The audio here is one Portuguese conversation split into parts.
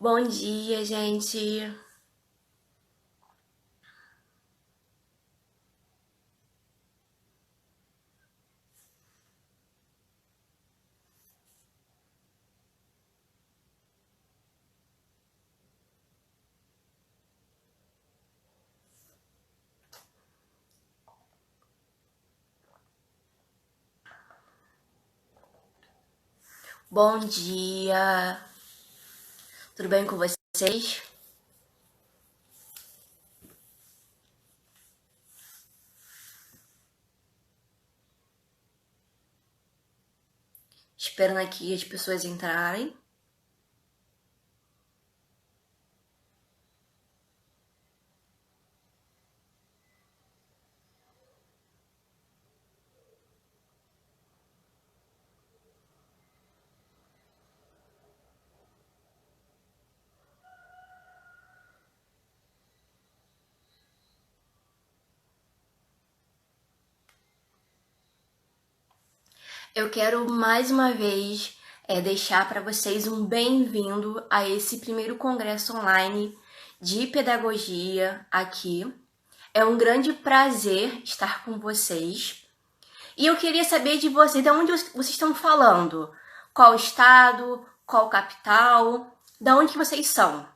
Bom dia, gente. Bom dia. Tudo bem com vocês? Esperando aqui as pessoas entrarem. Eu quero mais uma vez deixar para vocês um bem-vindo a esse primeiro congresso online de pedagogia aqui. É um grande prazer estar com vocês. E eu queria saber de vocês, de onde vocês estão falando? Qual estado? Qual capital? De onde que vocês são?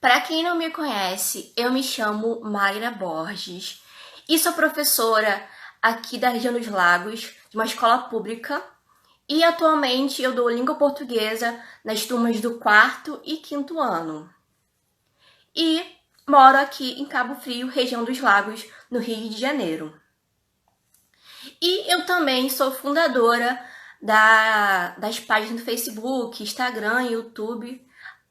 Para quem não me conhece, eu me chamo Mayra Borges e sou professora aqui da região dos Lagos, de uma escola pública, e atualmente eu dou língua portuguesa nas turmas do 4º e 5º ano. E moro aqui em Cabo Frio, região dos Lagos, no Rio de Janeiro. E eu também sou fundadora das páginas do Facebook, Instagram e YouTube,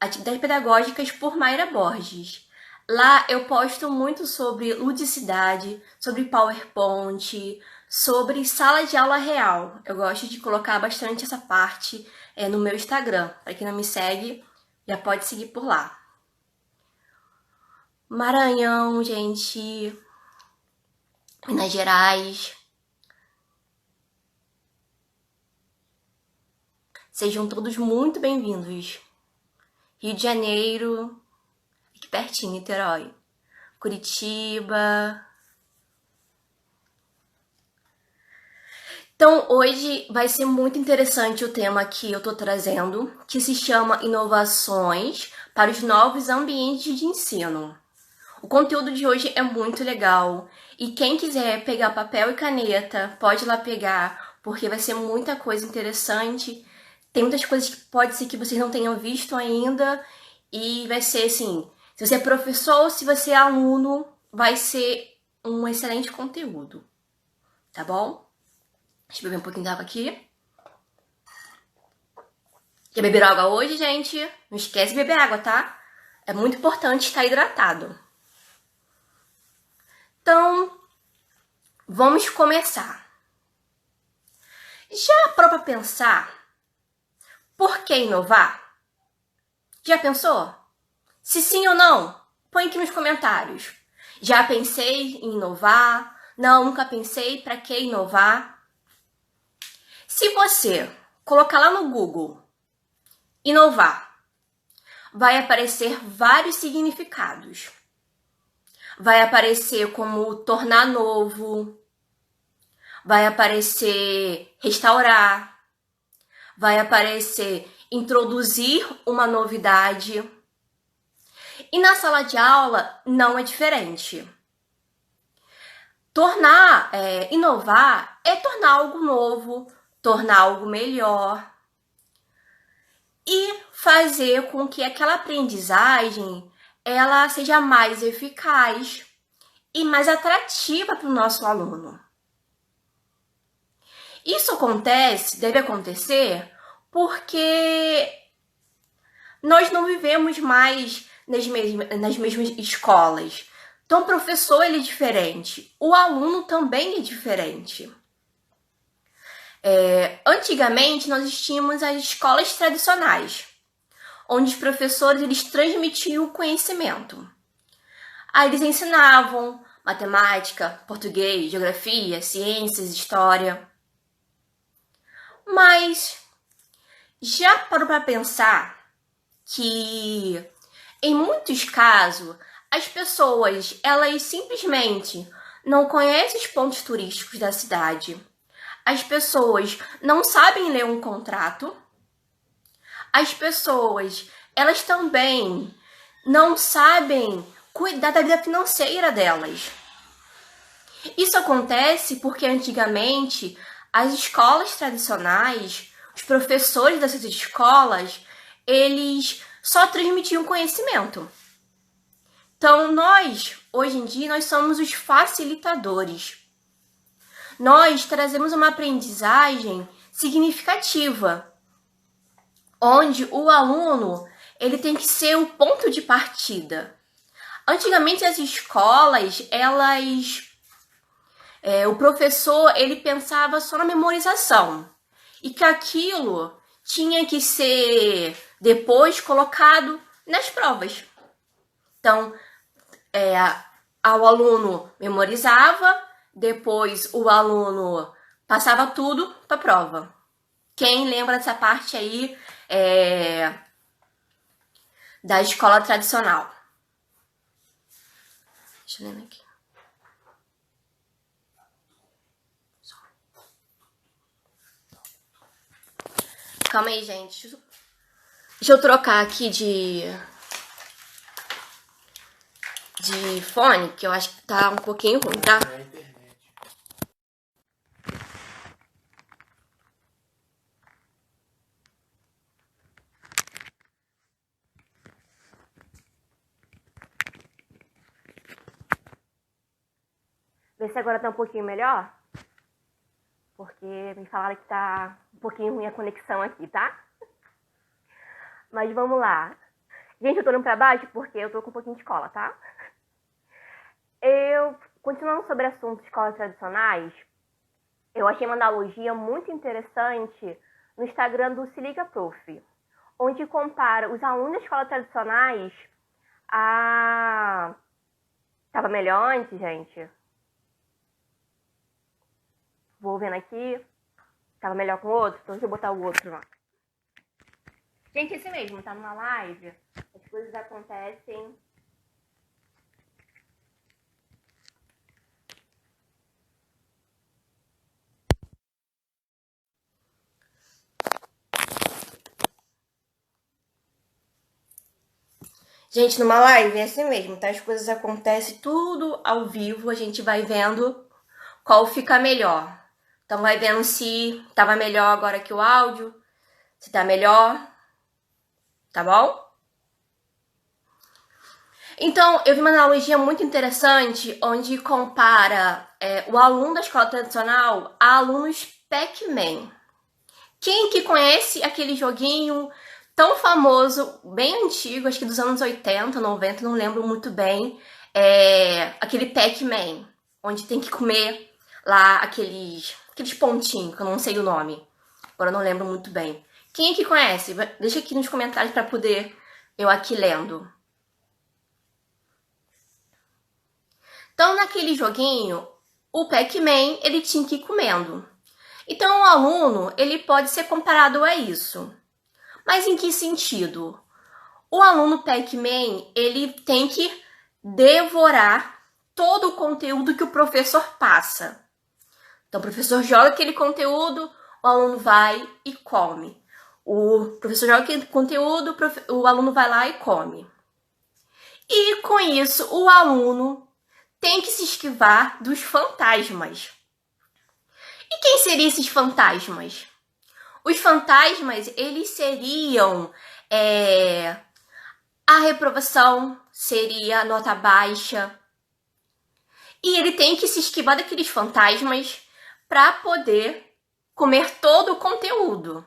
Atividades Pedagógicas por Mayra Borges. Lá eu posto muito sobre ludicidade, sobre PowerPoint, sobre sala de aula real. Eu gosto de colocar bastante essa parte no meu Instagram. Para quem não me segue, já pode seguir por lá. Maranhão, gente. Minas Gerais. Sejam todos muito bem-vindos. Rio de Janeiro, aqui pertinho, Niterói. Curitiba. Então, hoje vai ser muito interessante o tema que eu tô trazendo, que se chama Inovações para os Novos Ambientes de Ensino. O conteúdo de hoje é muito legal e quem quiser pegar papel e caneta, pode ir lá pegar, porque vai ser muita coisa interessante. Tem muitas coisas que pode ser que vocês não tenham visto ainda e vai ser assim, se você é professor ou se você é aluno, vai ser um excelente conteúdo, tá bom? Deixa eu beber um pouquinho de água aqui. Quer beber água hoje, gente? Não esquece de beber água, tá? É muito importante estar hidratado. Então, vamos começar. Já parou pra pensar? Por que inovar? Já pensou? Se sim ou não, põe aqui nos comentários. Já pensei em inovar? Não, nunca pensei. Para que inovar? Se você colocar lá no Google inovar, vai aparecer vários significados. Vai aparecer como tornar novo, vai aparecer restaurar, vai aparecer introduzir uma novidade. E na sala de aula não é diferente. Inovar é tornar algo novo, tornar algo melhor e fazer com que aquela aprendizagem ela seja mais eficaz e mais atrativa para o nosso aluno. Isso deve acontecer porque nós não vivemos mais nas mesmas escolas. Então, o professor ele é diferente, o aluno também é diferente. Antigamente, nós tínhamos as escolas tradicionais, onde os professores eles transmitiam o conhecimento. Aí eles ensinavam matemática, português, geografia, ciências, história. Mas já parou para pensar que, em muitos casos, as pessoas elas simplesmente não conhecem os pontos turísticos da cidade. As pessoas não sabem ler um contrato. As pessoas, elas também não sabem cuidar da vida financeira delas. Isso acontece porque antigamente as escolas tradicionais, os professores dessas escolas, eles só transmitiam conhecimento. Então nós, hoje em dia, nós somos os facilitadores. Nós trazemos uma aprendizagem significativa, onde o aluno ele tem que ser o ponto de partida. Antigamente as escolas, o professor ele pensava só na memorização e que aquilo tinha que ser depois colocado nas provas. Então, o aluno memorizava, depois o aluno passava tudo para a prova. Quem lembra dessa parte aí da escola tradicional? Deixa eu ler aqui. Calma aí, gente. Deixa eu trocar aqui de fone, que eu acho que tá um pouquinho ruim, tá? Vê se agora tá um pouquinho melhor. Porque me falaram que tá um pouquinho ruim a conexão aqui, tá? Mas vamos lá. Gente, eu tô olhando pra baixo porque eu tô com um pouquinho de cola, tá? Continuando sobre o assunto de escolas tradicionais, eu achei uma analogia muito interessante no Instagram do Se Liga Prof, onde compara os alunos das escolas tradicionais a... Tava melhor antes, gente? Vou vendo aqui. Tava melhor com o outro? Então deixa eu botar o outro lá. Gente, esse mesmo, tá numa live. As coisas acontecem. Gente, numa live é assim mesmo, tá? As coisas acontecem tudo ao vivo, a gente vai vendo qual fica melhor. Então vai vendo se tava melhor agora que o áudio, se tá melhor, tá bom? Então, eu vi uma analogia muito interessante, onde compara o aluno da escola tradicional a alunos Pac-Man. Quem que conhece aquele joguinho tão famoso, bem antigo, acho que dos anos 80, 90, não lembro muito bem, aquele Pac-Man, onde tem que comer lá aqueles pontinhos, que eu não sei o nome, agora eu não lembro muito bem. Quem que conhece? Deixa aqui nos comentários para poder eu aqui lendo. Então, naquele joguinho, o Pac-Man, ele tinha que ir comendo. Então, o aluno, ele pode ser comparado a isso. Mas em que sentido? O aluno Pac-Man, ele tem que devorar todo o conteúdo que o professor passa. Então, o professor joga aquele conteúdo, o aluno vai e come. O professor joga aquele conteúdo, o aluno vai lá e come. E, com isso, o aluno tem que se esquivar dos fantasmas. E quem seriam esses fantasmas? Os fantasmas, eles seriam a reprovação, seria a nota baixa. E ele tem que se esquivar daqueles fantasmas para poder comer todo o conteúdo.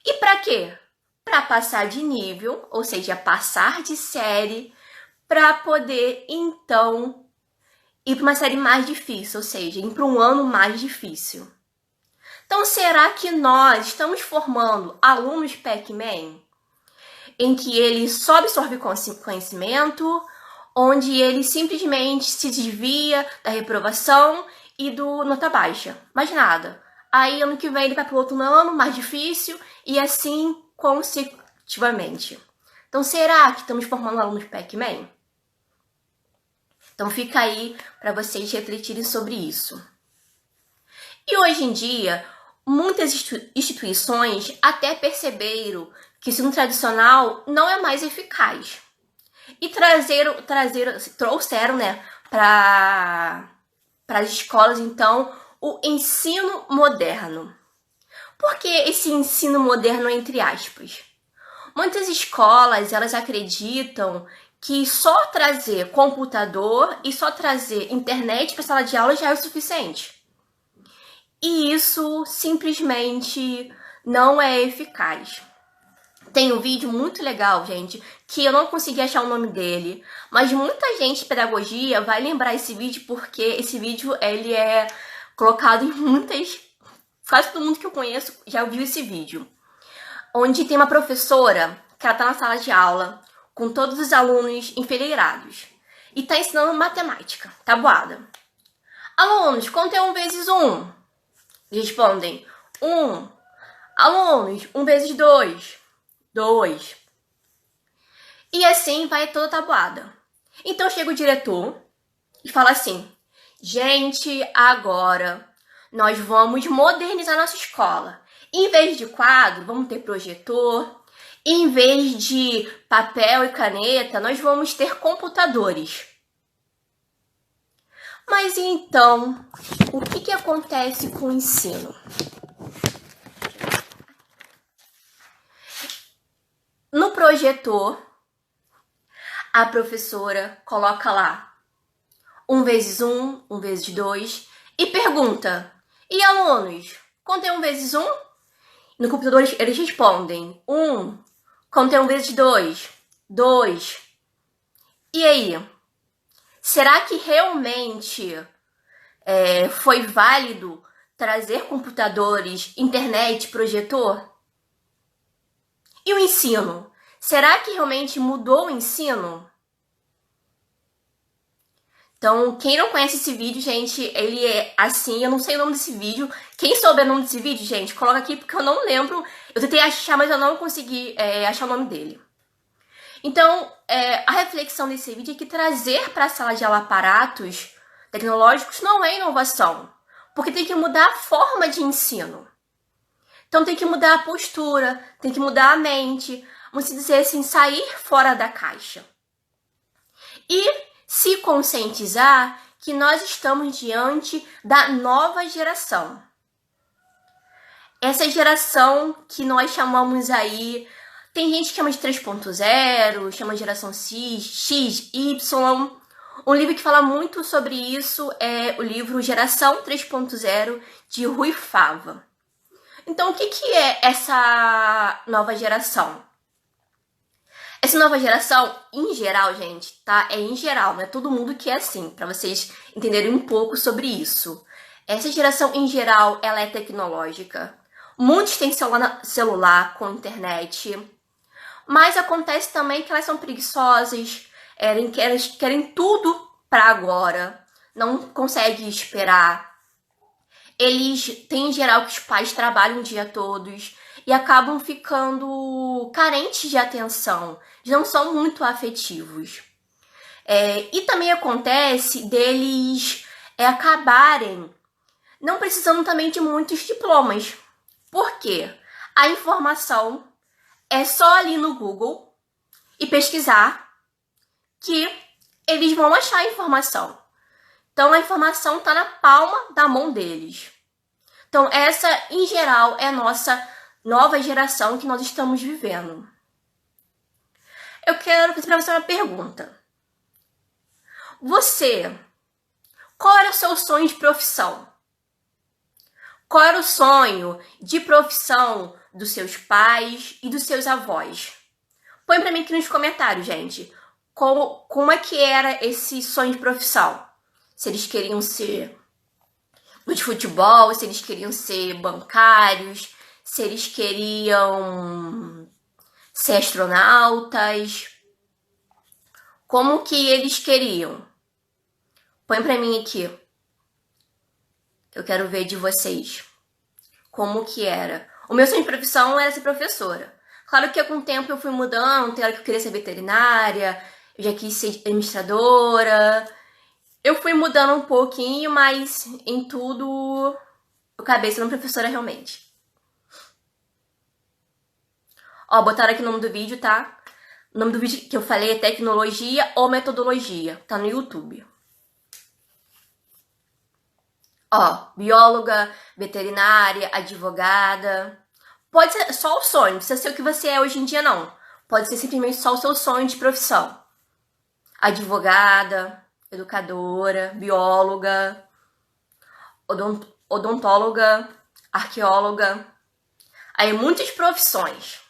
E para quê? Para passar de nível, ou seja, passar de série, para poder, então, ir para uma série mais difícil, ou seja, ir para um ano mais difícil. Então, será que nós estamos formando alunos Pac-Man? Em que ele só absorve conhecimento, onde ele simplesmente se desvia da reprovação e do nota baixa. Mais nada. Aí, ano que vem, ele vai para o outro ano, mais difícil, e assim consecutivamente. Então, será que estamos formando alunos Pac-Man? Então, fica aí para vocês refletirem sobre isso. E hoje em dia, muitas instituições até perceberam que o ensino tradicional não é mais eficaz. E trouxeram, né, para as escolas, então, o ensino moderno. Por que esse ensino moderno, entre aspas? Muitas escolas, elas acreditam que só trazer computador e só trazer internet para a sala de aula já é o suficiente. E isso simplesmente não é eficaz. Tem um vídeo muito legal, gente, que eu não consegui achar o nome dele, mas muita gente de pedagogia vai lembrar esse vídeo porque esse vídeo ele é colocado em quase todo mundo que eu conheço já viu esse vídeo. Onde tem uma professora que ela tá na sala de aula com todos os alunos enfileirados e tá ensinando matemática, tabuada. Alunos, contem 1 vezes 1. Respondem 1. Alunos, 1 vezes 2. 2. E assim vai toda tabuada. Então chega o diretor e fala assim: gente, agora nós vamos modernizar nossa escola. Em vez de quadro, vamos ter projetor. Em vez de papel e caneta, nós vamos ter computadores. Mas então, o que acontece com o ensino? No projetor, a professora coloca lá 1 vezes 1, 1 vezes 2 e pergunta: e alunos, contem 1 vezes 1? No computador eles respondem 1, contem 1 vezes 2, 2. E aí? Será que realmente foi válido trazer computadores, internet, projetor? E o ensino? Será que realmente mudou o ensino? Então, quem não conhece esse vídeo, gente, ele é assim, eu não sei o nome desse vídeo. Quem souber o nome desse vídeo, gente, coloca aqui porque eu não lembro. Eu tentei achar, mas eu não consegui achar o nome dele. Então, a reflexão desse vídeo é que trazer para a sala de aula aparatos tecnológicos não é inovação, porque tem que mudar a forma de ensino. Então tem que mudar a postura, tem que mudar a mente, vamos dizer assim, sair fora da caixa. E se conscientizar que nós estamos diante da nova geração. Essa geração que nós chamamos aí, tem gente que chama de 3.0, chama de geração X, Y. Um livro que fala muito sobre isso é o livro Geração 3.0, de Rui Fava. Então, o que é essa nova geração? Essa nova geração, em geral, gente, tá? É em geral, não é todo mundo que é assim, para vocês entenderem um pouco sobre isso. Essa geração, em geral, ela é tecnológica. Muitos têm celular com internet. Mas acontece também que elas são preguiçosas, elas querem tudo para agora, não conseguem esperar. Eles têm, em geral, que os pais trabalham o dia todos e acabam ficando carentes de atenção, não são muito afetivos. E também acontece deles acabarem não precisando também de muitos diplomas. Por quê? A informação é só ali no Google e pesquisar que eles vão achar a informação. Então, a informação está na palma da mão deles. Então, essa, em geral, é a nossa nova geração que nós estamos vivendo. Eu quero fazer para você uma pergunta. Qual era o seu sonho de profissão? Qual era o sonho de profissão dos seus pais e dos seus avós? Põe para mim aqui nos comentários, gente. Como é que era esse sonho de profissão? Se eles queriam ser de futebol, se eles queriam ser bancários, se eles queriam ser astronautas. Como que eles queriam? Põe pra mim aqui. Eu quero ver de vocês. Como que era? O meu sonho de profissão era ser professora. Claro que com o tempo eu fui mudando, tem hora que eu queria ser veterinária, eu já quis ser administradora. Eu fui mudando um pouquinho, mas em tudo eu acabei sendo professora realmente. Ó, botaram aqui o nome do vídeo, tá? O nome do vídeo que eu falei é tecnologia ou metodologia. Tá no YouTube. Ó, bióloga, veterinária, advogada. Pode ser só o sonho, não precisa ser o que você é hoje em dia, não. Pode ser simplesmente só o seu sonho de profissão. Advogada, educadora, bióloga, odontóloga, arqueóloga. Aí, muitas profissões.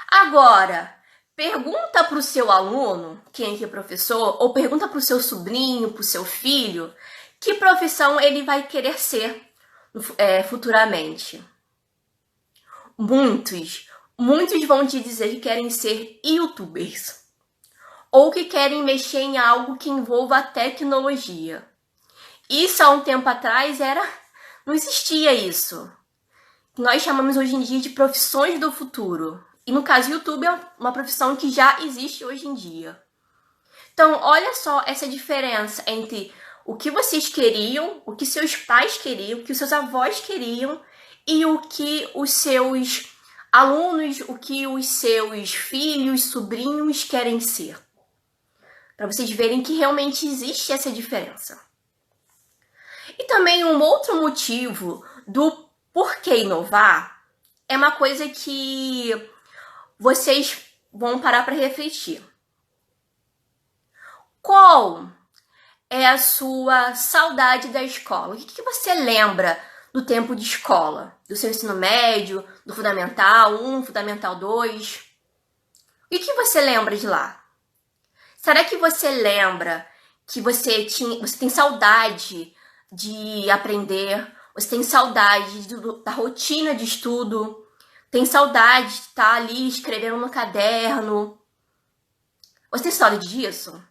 Agora, pergunta para o seu aluno, quem é professor, ou pergunta para o seu sobrinho, para o seu filho, que profissão ele vai querer ser futuramente. Muitos vão te dizer que querem ser youtubers. Ou que querem mexer em algo que envolva a tecnologia. Isso há um tempo atrás não existia isso. Nós chamamos hoje em dia de profissões do futuro. E no caso, YouTube é uma profissão que já existe hoje em dia. Então, olha só essa diferença entre o que vocês queriam, o que seus pais queriam, o que os seus avós queriam e o que os seus alunos, o que os seus filhos, sobrinhos querem ser. Para vocês verem que realmente existe essa diferença. E também um outro motivo do porquê inovar é uma coisa que vocês vão parar para refletir. Qual é a sua saudade da escola? O que você lembra do tempo de escola? Do seu ensino médio, do Fundamental 1, Fundamental 2? O que você lembra de lá? Será que você lembra que você tem saudade de aprender? Você tem saudade da rotina de estudo? Tem saudade de estar ali escrevendo no caderno? Você tem saudade disso?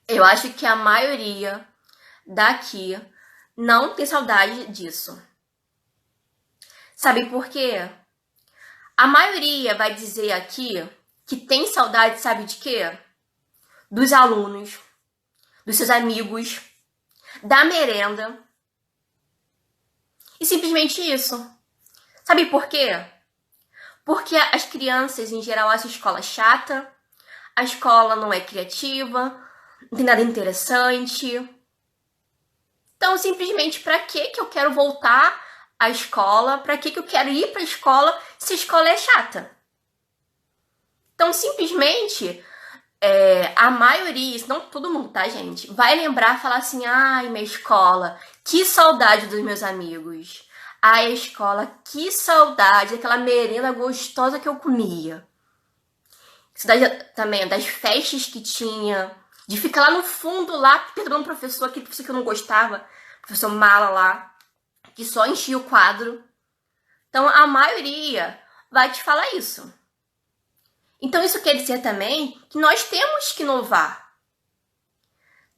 Eu acho que a maioria daqui não tem saudade disso. Sabe por quê? A maioria vai dizer aqui que tem saudade, sabe de quê? Dos alunos, dos seus amigos, da merenda. E simplesmente isso. Sabe por quê? Porque as crianças, em geral, acham a escola chata, a escola não é criativa, não tem nada interessante. Então, simplesmente, para que eu quero voltar à escola? Para que eu quero ir para a escola se a escola é chata? Então, simplesmente, a maioria, não todo mundo, tá, gente? Vai lembrar e falar assim, ai, minha escola, que saudade dos meus amigos. Ai, a escola, que saudade daquela merenda gostosa que eu comia. Saudade também das festas que tinha, de ficar lá no fundo, lá, perdoando o professor, aquele professor que eu não gostava, professor mala lá, que só enchia o quadro. Então, a maioria vai te falar isso. Então, isso quer dizer também que nós temos que inovar.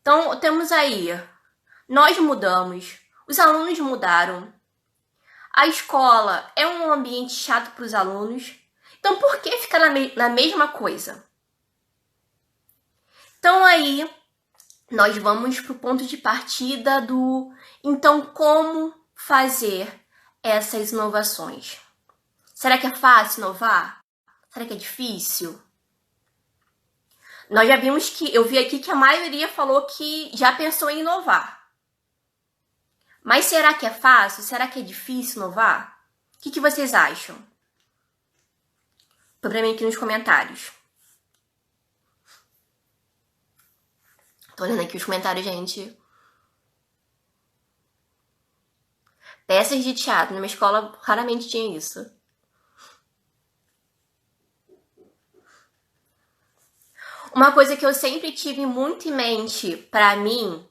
Então, temos aí, nós mudamos, os alunos mudaram, a escola é um ambiente chato para os alunos, então por que ficar na mesma coisa? Então, aí, nós vamos para o ponto de partida então, como fazer essas inovações? Será que é fácil inovar? Será que é difícil? Nós já vimos eu vi aqui que a maioria falou que já pensou em inovar. Mas será que é fácil? Será que é difícil inovar? O que vocês acham? Põe pra mim aqui nos comentários. Tô olhando aqui os comentários, gente. Peças de teatro. Na minha escola raramente tinha isso. Uma coisa que eu sempre tive muito em mente pra mim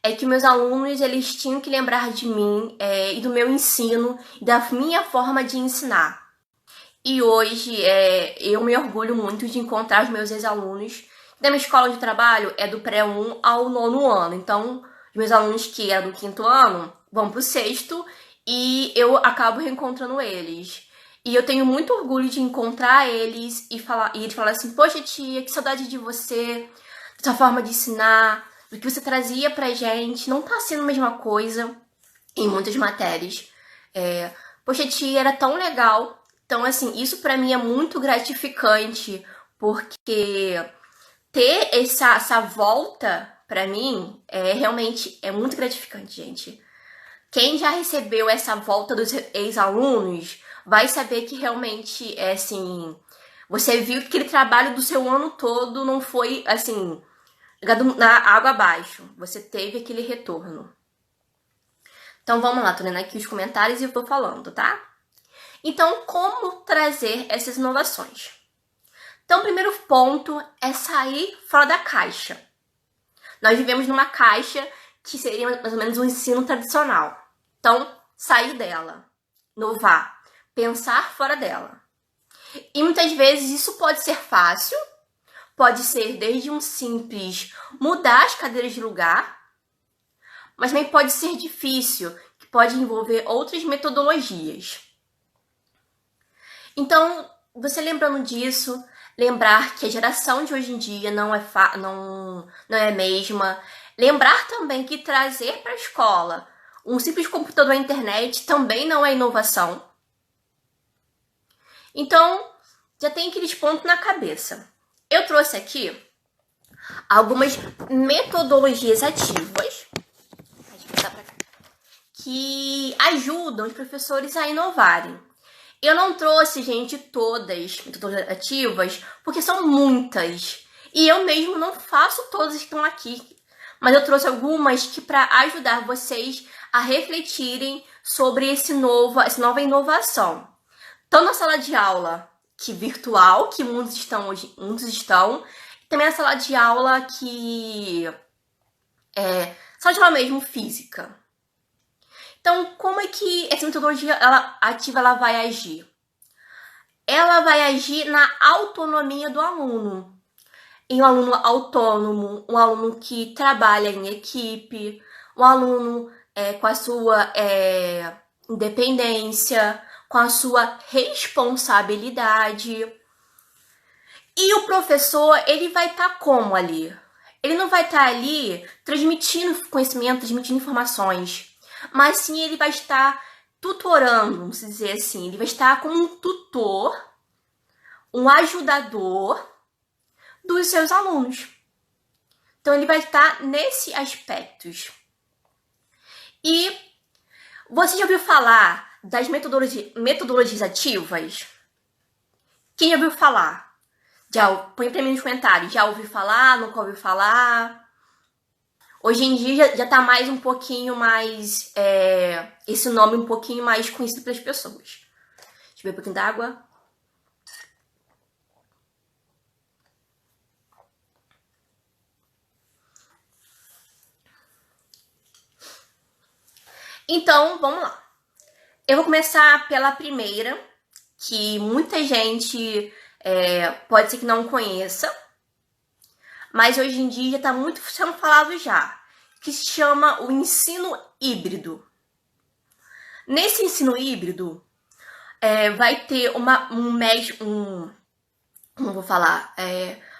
é que meus alunos, eles tinham que lembrar de mim e do meu ensino, e da minha forma de ensinar. E hoje eu me orgulho muito de encontrar os meus ex-alunos. Da minha escola de trabalho é do pré-1 ao 9º ano. Então, os meus alunos que eram do 5º ano vão pro 6º e eu acabo reencontrando eles. E eu tenho muito orgulho de encontrar eles e eles falarem assim: poxa, tia, que saudade de você, da sua forma de ensinar, do que você trazia pra gente. Não tá sendo a mesma coisa em muitas matérias. Poxa, tia, era tão legal. Então, assim, isso pra mim é muito gratificante, porque ter essa volta pra mim realmente é muito gratificante, gente. Quem já recebeu essa volta dos ex-alunos vai saber que realmente é assim, você viu que aquele trabalho do seu ano todo não foi assim, jogado na água abaixo. Você teve aquele retorno. Então vamos lá, tô lendo aqui os comentários e eu tô falando, tá? Então, como trazer essas inovações? Então, o primeiro ponto é sair fora da caixa. Nós vivemos numa caixa que seria mais ou menos um ensino tradicional. Então, sair dela, inovar, pensar fora dela. E muitas vezes isso pode ser fácil, pode ser desde um simples mudar as cadeiras de lugar, mas também pode ser difícil, que pode envolver outras metodologias. Então, você lembrando disso, lembrar que a geração de hoje em dia não é a mesma. Lembrar também que trazer para a escola um simples computador à internet também não é inovação. Então, já tem aqueles pontos na cabeça. Eu trouxe aqui algumas metodologias ativas que ajudam os professores a inovarem. Eu não trouxe, gente, todas metodologias ativas, porque são muitas. E eu mesmo não faço todas que estão aqui. Mas eu trouxe algumas que para ajudar vocês a refletirem sobre essa nova inovação. Tanto na sala de aula que virtual, que muitos estão, e também a sala de aula sala de aula mesmo física. Então, como é que essa metodologia ativa vai agir? Ela vai agir na autonomia do aluno. Em um aluno autônomo, um aluno que trabalha em equipe, um aluno com a sua independência, com a sua responsabilidade. E o professor, ele vai estar como ali? Ele não vai estar ali transmitindo conhecimento, transmitindo informações, mas sim ele vai estar tutorando, vamos dizer assim. Ele vai estar como um tutor, um ajudador dos seus alunos. Então, ele vai estar nesses aspectos. E você já ouviu falar das metodologias ativas? Quem já ouviu falar? Põe pra mim nos comentários. Já ouviu falar? Nunca ouviu falar? Hoje em dia já tá mais um pouquinho mais... esse nome um pouquinho mais conhecido pelas pessoas. Deixa eu ver um pouquinho d'água. Então, vamos lá. Eu vou começar pela primeira, que muita gente pode ser que não conheça, mas hoje em dia já está muito sendo falado já, que se chama o ensino híbrido. Nesse ensino híbrido, vai ter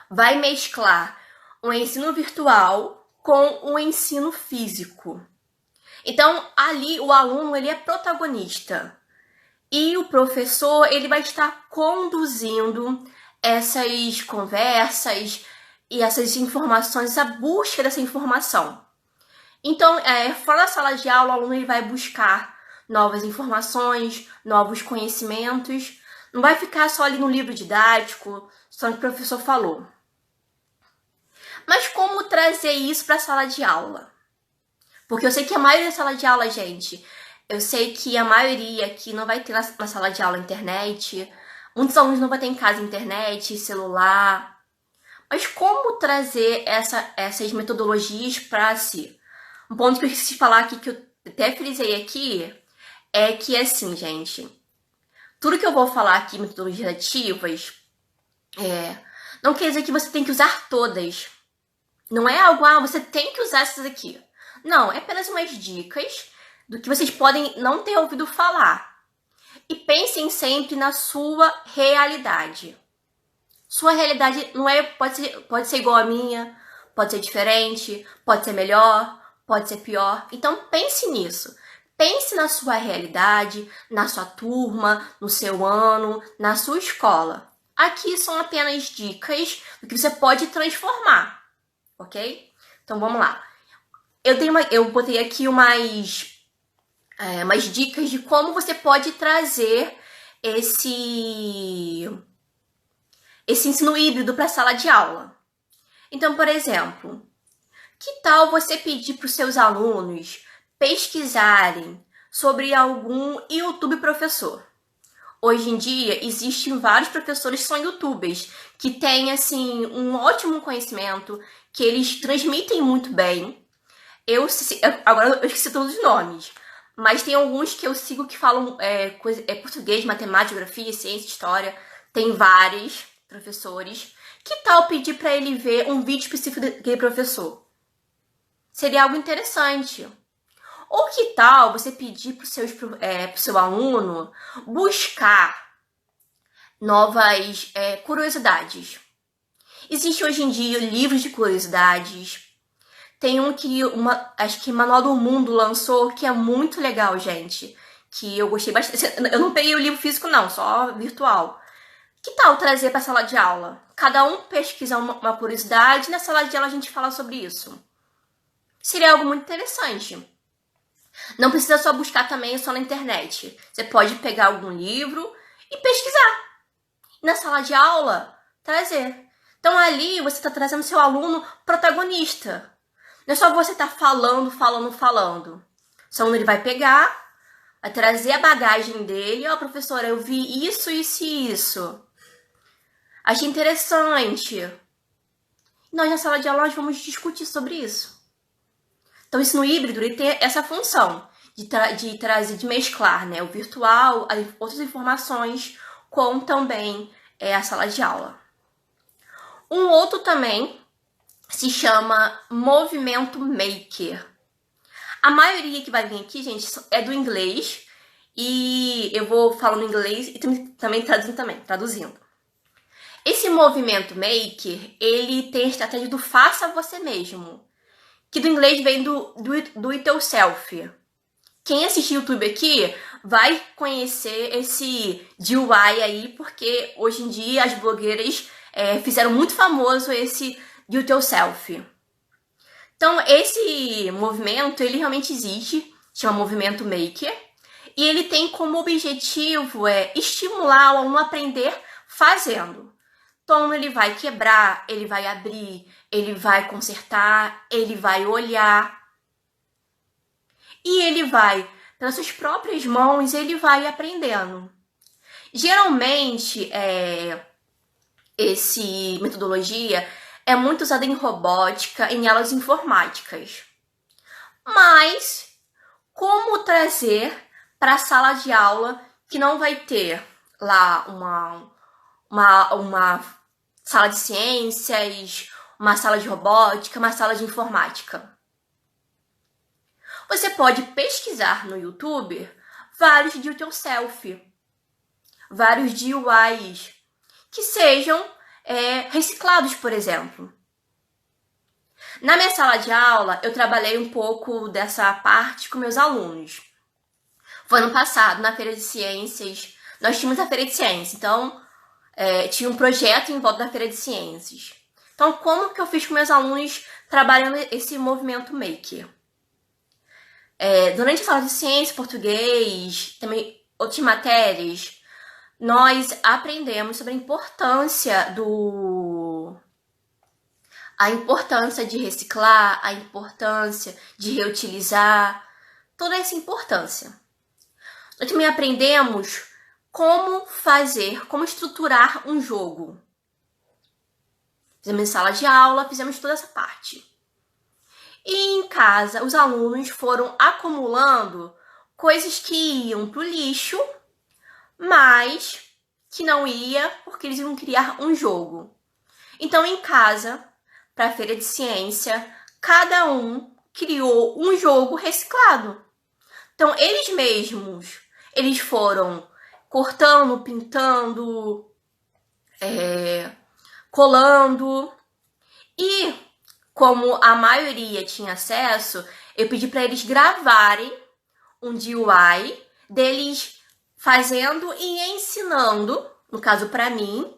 vai mesclar o ensino virtual com o ensino físico. Então, ali o aluno ele é protagonista e o professor ele vai estar conduzindo essas conversas e essas informações, essa busca dessa informação. Então, fora da sala de aula, o aluno ele vai buscar novas informações, novos conhecimentos. Não vai ficar só ali no livro didático, só o que o professor falou. Mas como trazer isso para a sala de aula? Porque eu sei que a maioria da sala de aula, gente, eu sei que a maioria aqui não vai ter na sala de aula internet. Muitos alunos não vão ter em casa internet, celular. Mas como trazer essas metodologias para si? Um ponto que eu esqueci de falar aqui, que eu até frisei aqui, é que, assim, gente, tudo que eu vou falar aqui, metodologias ativas, não quer dizer que você tem que usar todas. Não é algo, você tem que usar essas aqui. Não, é apenas umas dicas do que vocês podem não ter ouvido falar. E pensem sempre na sua realidade. Sua realidade não é, pode ser igual à minha, pode ser diferente, pode ser melhor, pode ser pior. Então pense nisso. Pense na sua realidade, na sua turma, no seu ano, na sua escola. Aqui são apenas dicas do que você pode transformar, ok? Então vamos lá. Eu botei aqui umas dicas de como você pode trazer esse ensino híbrido para a sala de aula. Então, por exemplo, que tal você pedir para os seus alunos pesquisarem sobre algum YouTube professor? Hoje em dia, existem vários professores que são YouTubers, que têm, assim, um ótimo conhecimento, que eles transmitem muito bem. Agora eu esqueci todos os nomes, mas tem alguns que eu sigo que falam português, matemática, geografia, ciência, história. Tem vários professores. Que tal pedir para ele ver um vídeo específico daquele professor? Seria algo interessante. Ou que tal você pedir para o seu aluno buscar novas curiosidades? Existem hoje em dia livros de curiosidades. Tem um que acho que Manual do Mundo lançou, que é muito legal, gente. Que eu gostei bastante. Eu não peguei o livro físico, não, só virtual. Que tal trazer para a sala de aula? Cada um pesquisa uma curiosidade e na sala de aula a gente fala sobre isso. Seria algo muito interessante. Não precisa só buscar também só na internet. Você pode pegar algum livro e pesquisar. E na sala de aula, trazer. Então ali você está trazendo seu aluno protagonista. Não é só você estar falando. Seu aluno ele vai pegar, vai trazer a bagagem dele. Professora, eu vi isso, isso e isso. Achei interessante. Nós na sala de aula nós vamos discutir sobre isso. Então, o ensino híbrido ele tem essa função de trazer, de mesclar, né, o virtual, outras informações, com também a sala de aula. Um outro também se chama Movimento Maker. A maioria que vai vir aqui, gente, é do inglês, e eu vou falando inglês e também traduzindo. Esse Movimento Maker, ele tem a estratégia do faça você mesmo, que do inglês vem do it yourself. Quem assistir YouTube aqui vai conhecer esse DIY aí, porque hoje em dia as blogueiras fizeram muito famoso esse do it yourself. Então, esse movimento, ele realmente existe, chama Movimento Maker, e ele tem como objetivo estimular o aluno a aprender fazendo. Então, ele vai quebrar, ele vai abrir, ele vai consertar, ele vai olhar. E ele vai, pelas suas próprias mãos, ele vai aprendendo. Geralmente, essa metodologia é muito usada em robótica, em aulas informáticas. Mas, como trazer para a sala de aula que não vai ter lá uma sala de ciências, uma sala de robótica, uma sala de informática? Você pode pesquisar no YouTube vários do it yourself, vários DIYs que sejam reciclados, por exemplo. Na minha sala de aula, eu trabalhei um pouco dessa parte com meus alunos. Foi ano passado, na Feira de Ciências, nós tínhamos a Feira de Ciências, então tinha um projeto em volta da Feira de Ciências. Então, como que eu fiz com meus alunos trabalhando esse movimento maker? Durante a sala de ciência, português, também outras matérias, nós aprendemos sobre a importância de reciclar, a importância de reutilizar, toda essa importância. Nós também aprendemos como estruturar um jogo. Fizemos em sala de aula, fizemos toda essa parte. E em casa, os alunos foram acumulando coisas que iam pro lixo, mas que não ia porque eles iam criar um jogo. Então, em casa, para a feira de ciência, cada um criou um jogo reciclado. Então, eles mesmos, eles foram cortando, pintando, colando. E, como a maioria tinha acesso, eu pedi para eles gravarem um DIY deles fazendo e ensinando, no caso para mim,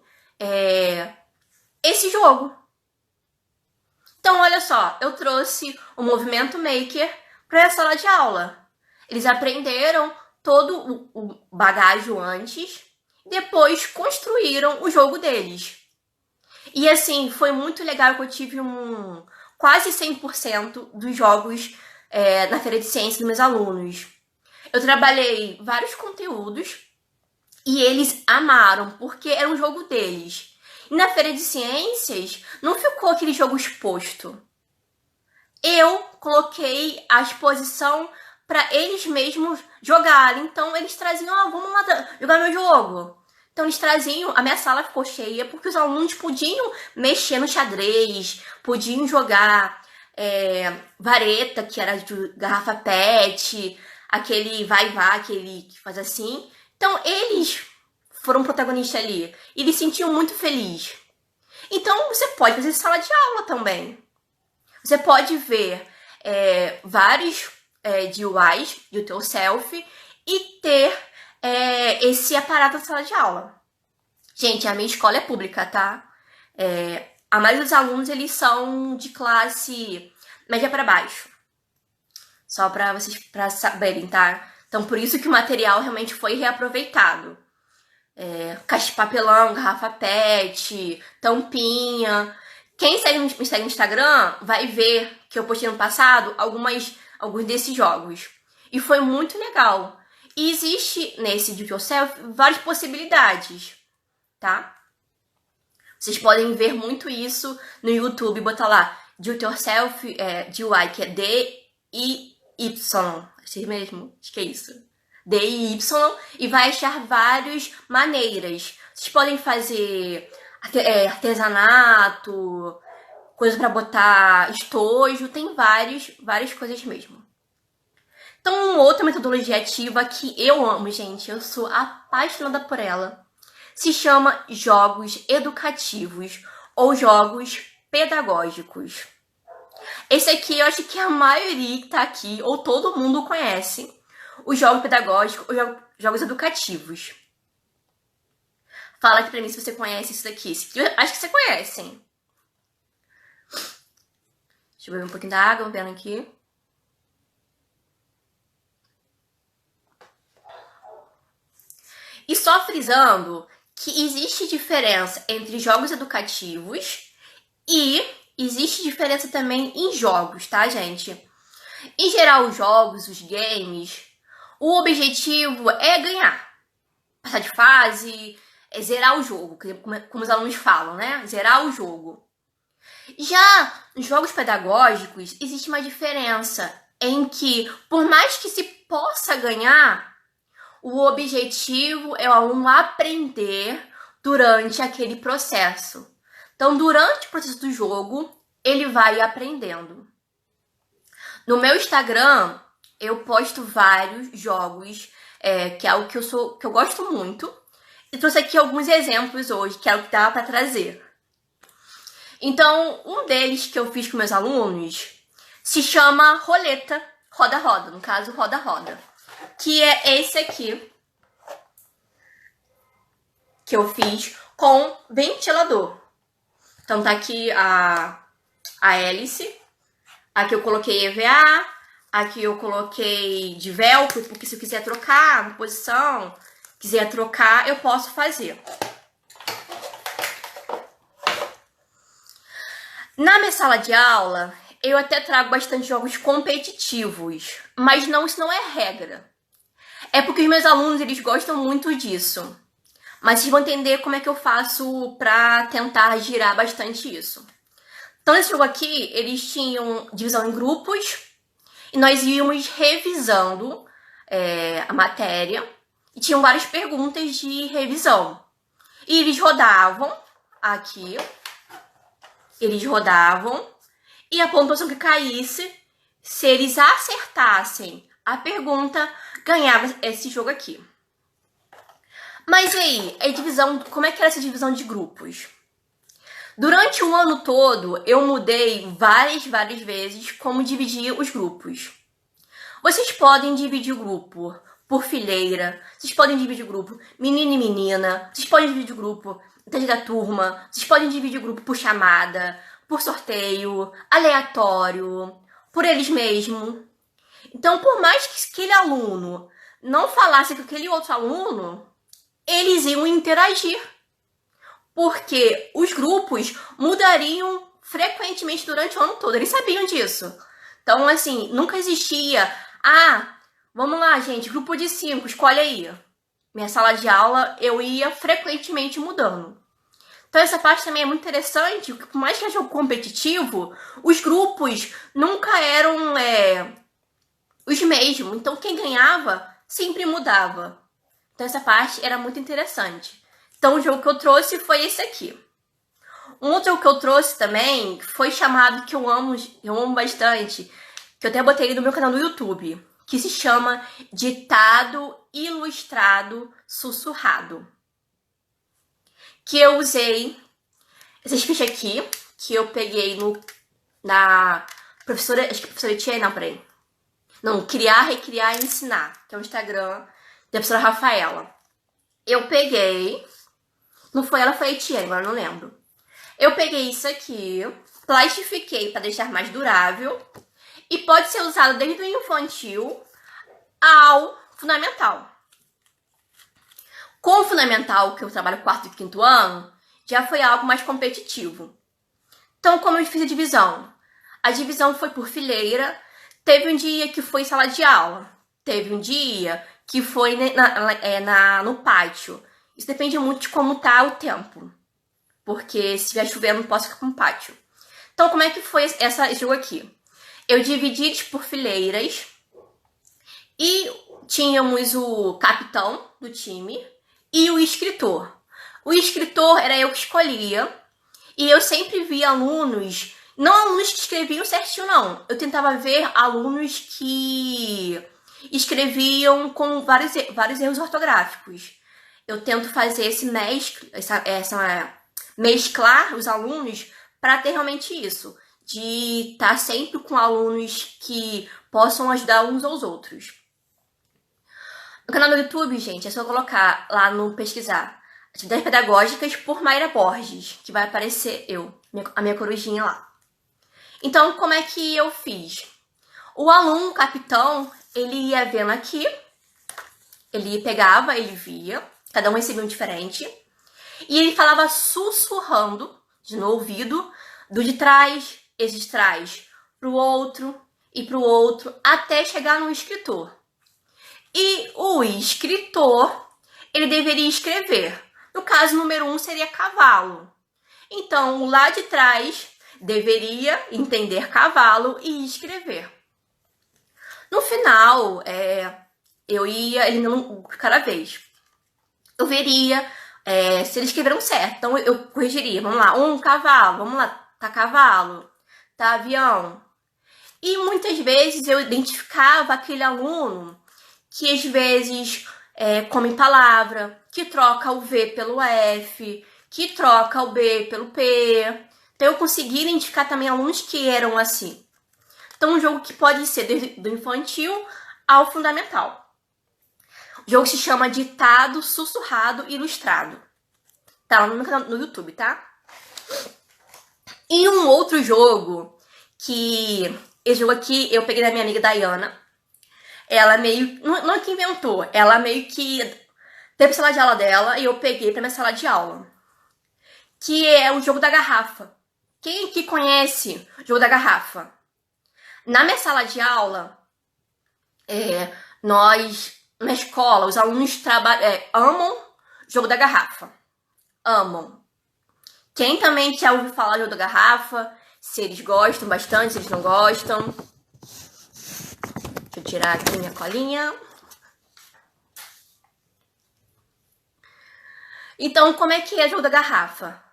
esse jogo. Então, olha só, eu trouxe o Movimento Maker para a sala de aula. Eles aprenderam todo o bagágio antes, depois construíram o jogo deles. E assim, foi muito legal que eu tive quase 100% dos jogos na Feira de Ciência dos meus alunos. Eu trabalhei vários conteúdos e eles amaram, porque era um jogo deles. E na Feira de Ciências, não ficou aquele jogo exposto. Eu coloquei a exposição para eles mesmos jogarem. Então, eles traziam, vamos lá jogar meu jogo. Então, eles traziam, a minha sala ficou cheia, porque os alunos podiam mexer no xadrez, podiam jogar vareta, que era de garrafa PET, aquele vai-vai, aquele que faz assim. Então, eles foram protagonistas ali. E eles se sentiam muito felizes. Então, você pode fazer sala de aula também. Você pode ver vários DIYs do yourself e ter esse aparato na sala de aula. Gente, a minha escola é pública, tá? A maioria dos alunos, eles são de classe média para baixo. Só para vocês saberem, tá? Então, por isso que o material realmente foi reaproveitado. Caixa de papelão, garrafa PET, tampinha. Quem me segue no Instagram vai ver que eu postei no passado alguns desses jogos. E foi muito legal. E existe nesse Do It Yourself várias possibilidades, tá? Vocês podem ver muito isso no YouTube, botar lá Do It Yourself, DIY, que é D-I-Y, assim mesmo, acho que é isso. D-I-Y, e vai achar várias maneiras. Vocês podem fazer artesanato, coisa para botar estojo, tem várias coisas mesmo. Então, uma outra metodologia ativa que eu amo, gente, eu sou apaixonada por ela, se chama jogos educativos ou jogos pedagógicos. Esse aqui eu acho que a maioria que tá aqui, ou todo mundo conhece, os jogos pedagógicos ou jogos educativos. Fala aqui pra mim se você conhece isso daqui. Esse aqui eu acho que você conhece, hein? Deixa eu beber um pouquinho da água, vendo aqui. E só frisando que existe diferença entre jogos educativos e existe diferença também em jogos, tá, gente? Em geral, os jogos, os games, o objetivo é ganhar. Passar de fase, zerar o jogo, como os alunos falam, né? Zerar o jogo. Já nos jogos pedagógicos, existe uma diferença em que, por mais que se possa ganhar, o objetivo é o aluno aprender durante aquele processo. Então, durante o processo do jogo, ele vai aprendendo. No meu Instagram, eu posto vários jogos, que é algo que eu gosto muito. E trouxe aqui alguns exemplos hoje, que é o que dá para trazer. Então, um deles que eu fiz com meus alunos se chama roleta roda-roda, no caso, roda-roda. Que é esse aqui, que eu fiz com ventilador. Então, tá aqui a hélice. Aqui eu coloquei EVA. Aqui eu coloquei de velcro, porque se eu quiser trocar na posição, quiser trocar, eu posso fazer. Na minha sala de aula, eu até trago bastante jogos competitivos, mas isso não é regra. É porque os meus alunos, eles gostam muito disso. Mas vocês vão entender como é que eu faço pra tentar girar bastante isso. Então, nesse jogo aqui, eles tinham divisão em grupos e nós íamos revisando a matéria e tinham várias perguntas de revisão. E eles rodavam aqui, e a pontuação que caísse, se eles acertassem a pergunta, ganhava esse jogo aqui. Mas e aí, a divisão, como é que era essa divisão de grupos? Durante o ano todo, eu mudei várias vezes como dividir os grupos. Vocês podem dividir o grupo por fileira, vocês podem dividir o grupo menino e menina, vocês podem dividir o grupo dentro da turma, vocês podem dividir o grupo por chamada, por sorteio, aleatório, por eles mesmos. Então, por mais que aquele aluno não falasse com aquele outro aluno, eles iam interagir. Porque os grupos mudariam frequentemente durante o ano todo. Eles sabiam disso. Então, assim, nunca existia... vamos lá, gente, grupo de 5, escolhe aí. Minha sala de aula, eu ia frequentemente mudando. Então, essa parte também é muito interessante, porque por mais que é jogo competitivo, os grupos nunca eram os mesmos. Então, quem ganhava sempre mudava. Então, essa parte era muito interessante. Então, o jogo que eu trouxe foi esse aqui. Um outro jogo que eu trouxe também foi chamado, que eu amo bastante, que eu até botei ele no meu canal do YouTube, que se chama Ditado Ilustrado Sussurrado. Que eu usei essas fichas aqui, que eu peguei na professora, acho que a professora Etienne, não, peraí. Não, Criar, Recriar e Ensinar, que é o Instagram da professora Rafaela. Eu peguei, não foi ela, foi a Etienne, agora não lembro. Eu peguei isso aqui, plastifiquei para deixar mais durável e pode ser usado desde o infantil ao fundamental. Com o fundamental, que eu trabalho 4º e 5º ano, já foi algo mais competitivo. Então, como eu fiz a divisão? A divisão foi por fileira. Teve um dia que foi sala de aula. Teve um dia que foi no pátio. Isso depende muito de como tá o tempo. Porque se estiver chovendo, não posso ficar com pátio. Então, como é que foi esse jogo aqui? Eu dividi eles por fileiras. E tínhamos o capitão do time e o escritor. O escritor era eu que escolhia. E eu sempre via alunos... Não alunos que escreviam certinho, não. Eu tentava ver alunos que escreviam com vários erros ortográficos. Eu tento fazer mesclar os alunos para ter realmente isso. De estar sempre com alunos que possam ajudar uns aos outros. No canal do YouTube, gente, é só colocar lá no pesquisar Atividades Pedagógicas por Mayra Borges, que vai aparecer a minha corujinha lá. Então, como é que eu fiz? O aluno, o capitão, ele ia vendo aqui, ele pegava, ele via, cada um recebia um diferente, e ele falava sussurrando no ouvido, do de trás, esse de trás, pro outro e pro outro, até chegar no escritor. E o escritor, ele deveria escrever. No caso, número 1 seria cavalo. Então, o lá de trás deveria entender cavalo e escrever. No final, eu ia eliminando cada vez. Eu veria se eles escreveram certo. Então, eu corrigiria. Vamos lá, cavalo. Vamos lá, tá cavalo. Tá avião. E muitas vezes eu identificava aquele aluno que às vezes come palavra, que troca o V pelo F, que troca o B pelo P. Então, eu consegui identificar também alunos que eram assim. Então, um jogo que pode ser desde do infantil ao fundamental. O jogo se chama Ditado Sussurrado Ilustrado. Tá lá no meu canal no YouTube, tá? E um outro jogo que... Esse jogo aqui eu peguei da minha amiga Dayana. Ela meio... Não é que inventou. Ela meio que... Teve a sala de aula dela e eu peguei pra minha sala de aula. Que é o jogo da garrafa. Quem que conhece o jogo da garrafa? Na minha sala de aula, nós, na escola, os alunos amam o jogo da garrafa. Amam. Quem também já ouviu falar do jogo da garrafa? se eles gostam bastante, se eles não gostam. Deixa eu tirar aqui minha colinha. Então, como é que é o jogo da garrafa?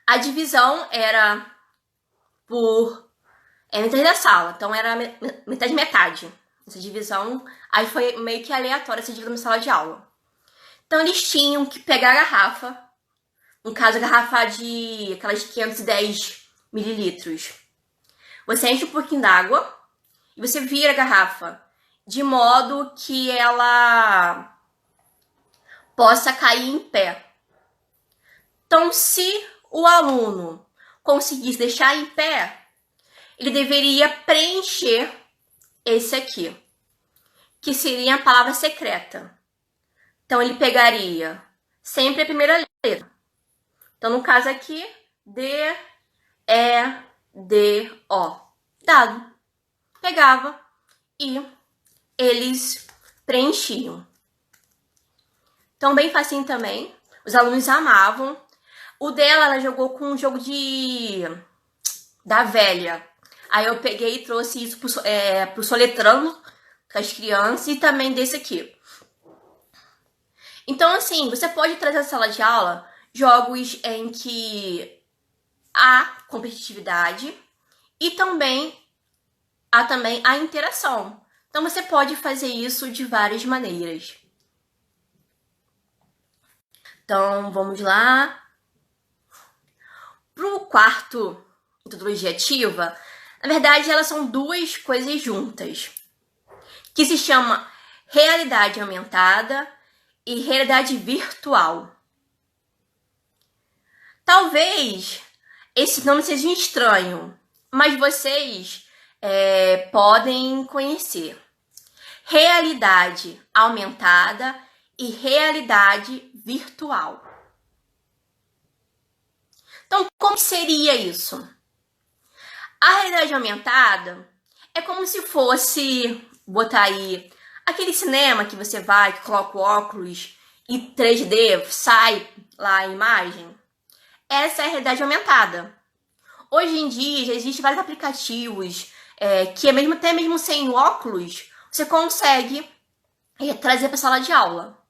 A divisão era por metade da sala, então era metade. Essa divisão, aí foi meio que aleatória essa divisão na sala de aula. Então eles tinham que pegar a garrafa, no caso a garrafa de aquelas 510 mililitros. Você enche um pouquinho d'água e você vira a garrafa de modo que ela possa cair em pé. Então, se o aluno conseguisse deixar em pé, ele deveria preencher esse aqui, que seria a palavra secreta. Então, ele pegaria sempre a primeira letra. Então, no caso aqui, D, E, D, O. Dado. Pegava e eles preenchiam. Então, bem facinho também. Os alunos amavam. O dela, ela jogou com um jogo da velha. Aí eu peguei e trouxe isso pro soletrando com as crianças e também desse aqui. Então, assim, você pode trazer à sala de aula jogos em que há competitividade e também há a interação. Então, você pode fazer isso de várias maneiras. Então, vamos lá. Pro quarto metodologia ativa, na verdade, elas são duas coisas juntas, que se chama realidade aumentada e realidade virtual. Talvez esse nome seja estranho, mas vocês podem conhecer. Realidade aumentada e realidade virtual. Então, como seria isso? A realidade aumentada é como se fosse, botar aí, aquele cinema que você vai, que coloca o óculos e 3D sai lá a imagem. Essa é a realidade aumentada. Hoje em dia já existem vários aplicativos que até mesmo sem óculos, você consegue trazer para a sala de aula.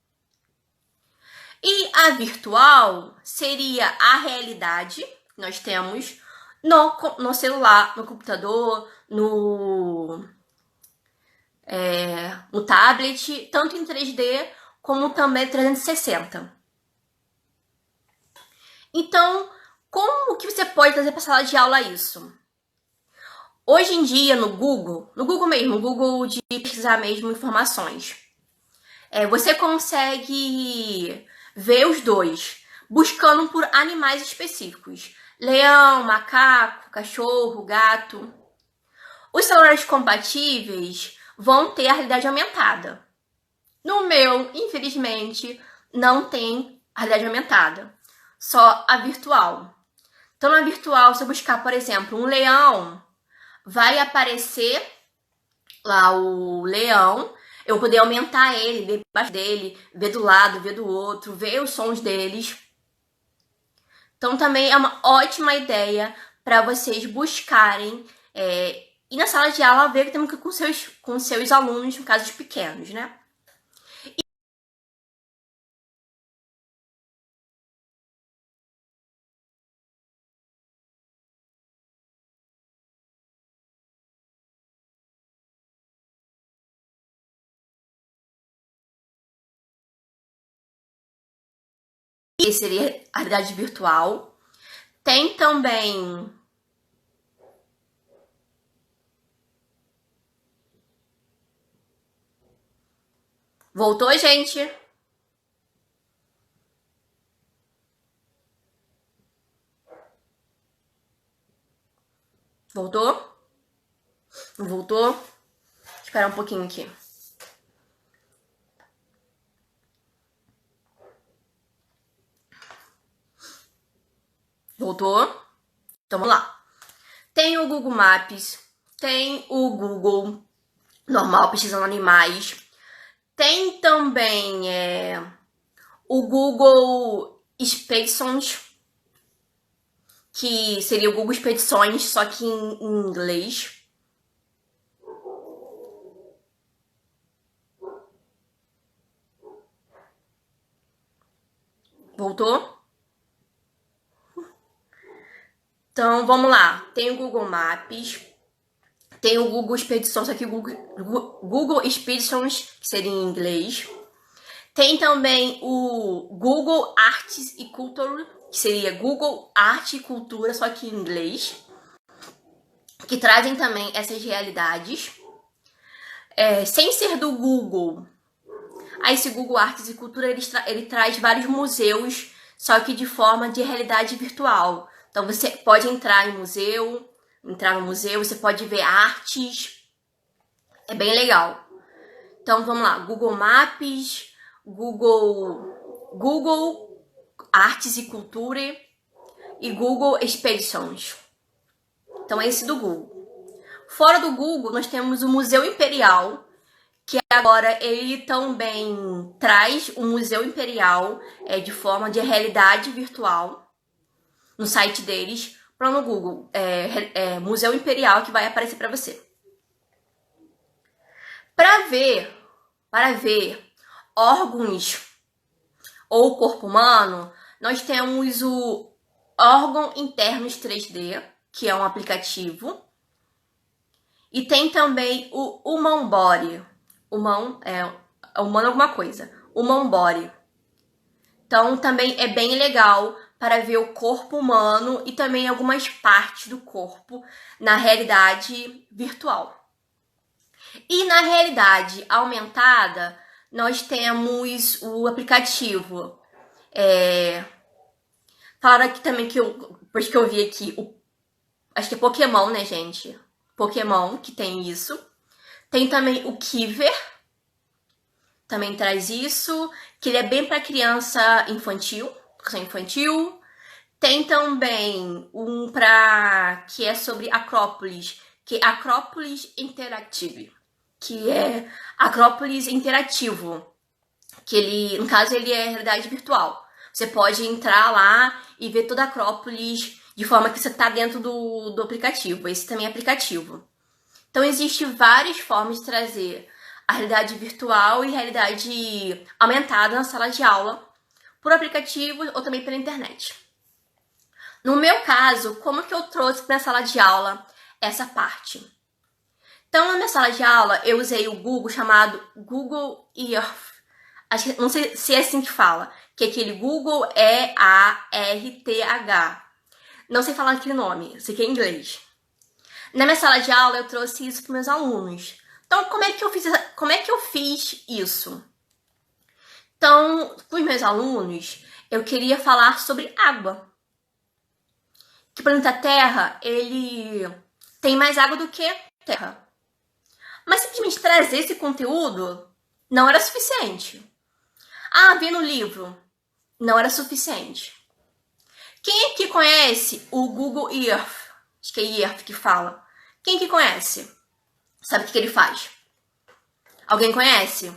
E a virtual seria a realidade que nós temos no celular, no computador, no tablet, tanto em 3D como também 360. Então, como que você pode trazer para a sala de aula isso? Hoje em dia, no Google mesmo, no Google de pesquisar mesmo informações, você consegue ver os dois, buscando por animais específicos. Leão, macaco, cachorro, gato. Os celulares compatíveis vão ter a realidade aumentada. No meu, infelizmente, não tem a realidade aumentada, só a virtual. Então, na virtual, se eu buscar, por exemplo, um leão, vai aparecer lá o leão. Eu vou poder aumentar ele, ver baixo dele, ver do lado, ver do outro, ver os sons deles. Então, também é uma ótima ideia para vocês buscarem ir na sala de aula ver que temos que ir com seus alunos, no caso, pequenos, né? Esse seria a realidade virtual. Tem também voltou, gente? Voltou? Não voltou? Esperar um pouquinho aqui. Voltou? Então vamos lá. Tem o Google Maps, tem o Google normal, pesquisando animais. Tem também o Google Spaces, que seria o Google Expedições, só que em inglês. Voltou? Então, vamos lá. Tem o Google Maps, tem o Google Expedições, aqui Google Expeditions, que seria em inglês. Tem também o Google Arts e Culture, que seria Google Arte e Cultura, só que em inglês, que trazem também essas realidades. Sem ser do Google. Aí esse Google Artes e Cultura, ele traz vários museus, só que de forma de realidade virtual. Então você pode entrar no museu, você pode ver artes. É bem legal. Então vamos lá, Google Maps, Google Artes e Cultura e Google Expeditions. Então é esse do Google. Fora do Google, nós temos o Museu Imperial, que agora ele também traz o Museu Imperial de forma de realidade virtual no site deles, para no Google, Museu Imperial, que vai aparecer para você. Para ver órgãos ou corpo humano, nós temos o Órgão Internos 3D, que é um aplicativo, e tem também o Human Body. Humano alguma coisa. Human Body. Então, também é bem legal para ver o corpo humano e também algumas partes do corpo na realidade virtual. E na realidade aumentada, nós temos o aplicativo. Falaram aqui também depois que eu vi aqui, acho que é Pokémon, né, gente? Pokémon, que tem isso. Tem também o Kiver, também traz isso, que ele é bem para criança infantil, educação infantil. Tem também um que é sobre Acrópolis, que é Acrópolis Interactive, que é Acrópolis Interativo, que no caso, ele é realidade virtual. Você pode entrar lá e ver toda a Acrópolis de forma que você está dentro do aplicativo. Esse também é aplicativo. Então, existem várias formas de trazer a realidade virtual e realidade aumentada na sala de aula, por aplicativo ou também pela internet. No meu caso, como que eu trouxe para a sala de aula essa parte? Então, na minha sala de aula, eu usei o Google chamado Google Earth. Não sei se é assim que fala, que é aquele Google EARTH. Não sei falar aquele nome, sei que é em inglês. Na minha sala de aula, eu trouxe isso para meus alunos. Então, como é que eu fiz isso? Então, com os meus alunos, eu queria falar sobre água. Que o planeta Terra, ele tem mais água do que terra. Mas simplesmente trazer esse conteúdo não era suficiente. Ver no livro não era suficiente. Quem aqui conhece o Google Earth? Acho que é Earth que fala. Quem que conhece? Sabe o que ele faz? Alguém conhece?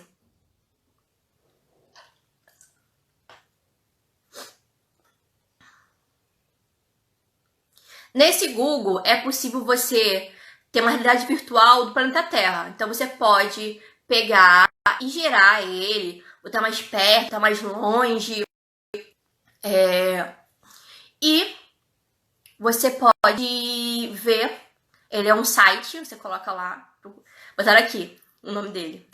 Nesse Google é possível você ter uma realidade virtual do planeta Terra. Então você pode pegar e gerar ele, botar mais perto, botar mais longe. E você pode ver, ele é um site, você coloca lá, vou botar aqui o nome dele.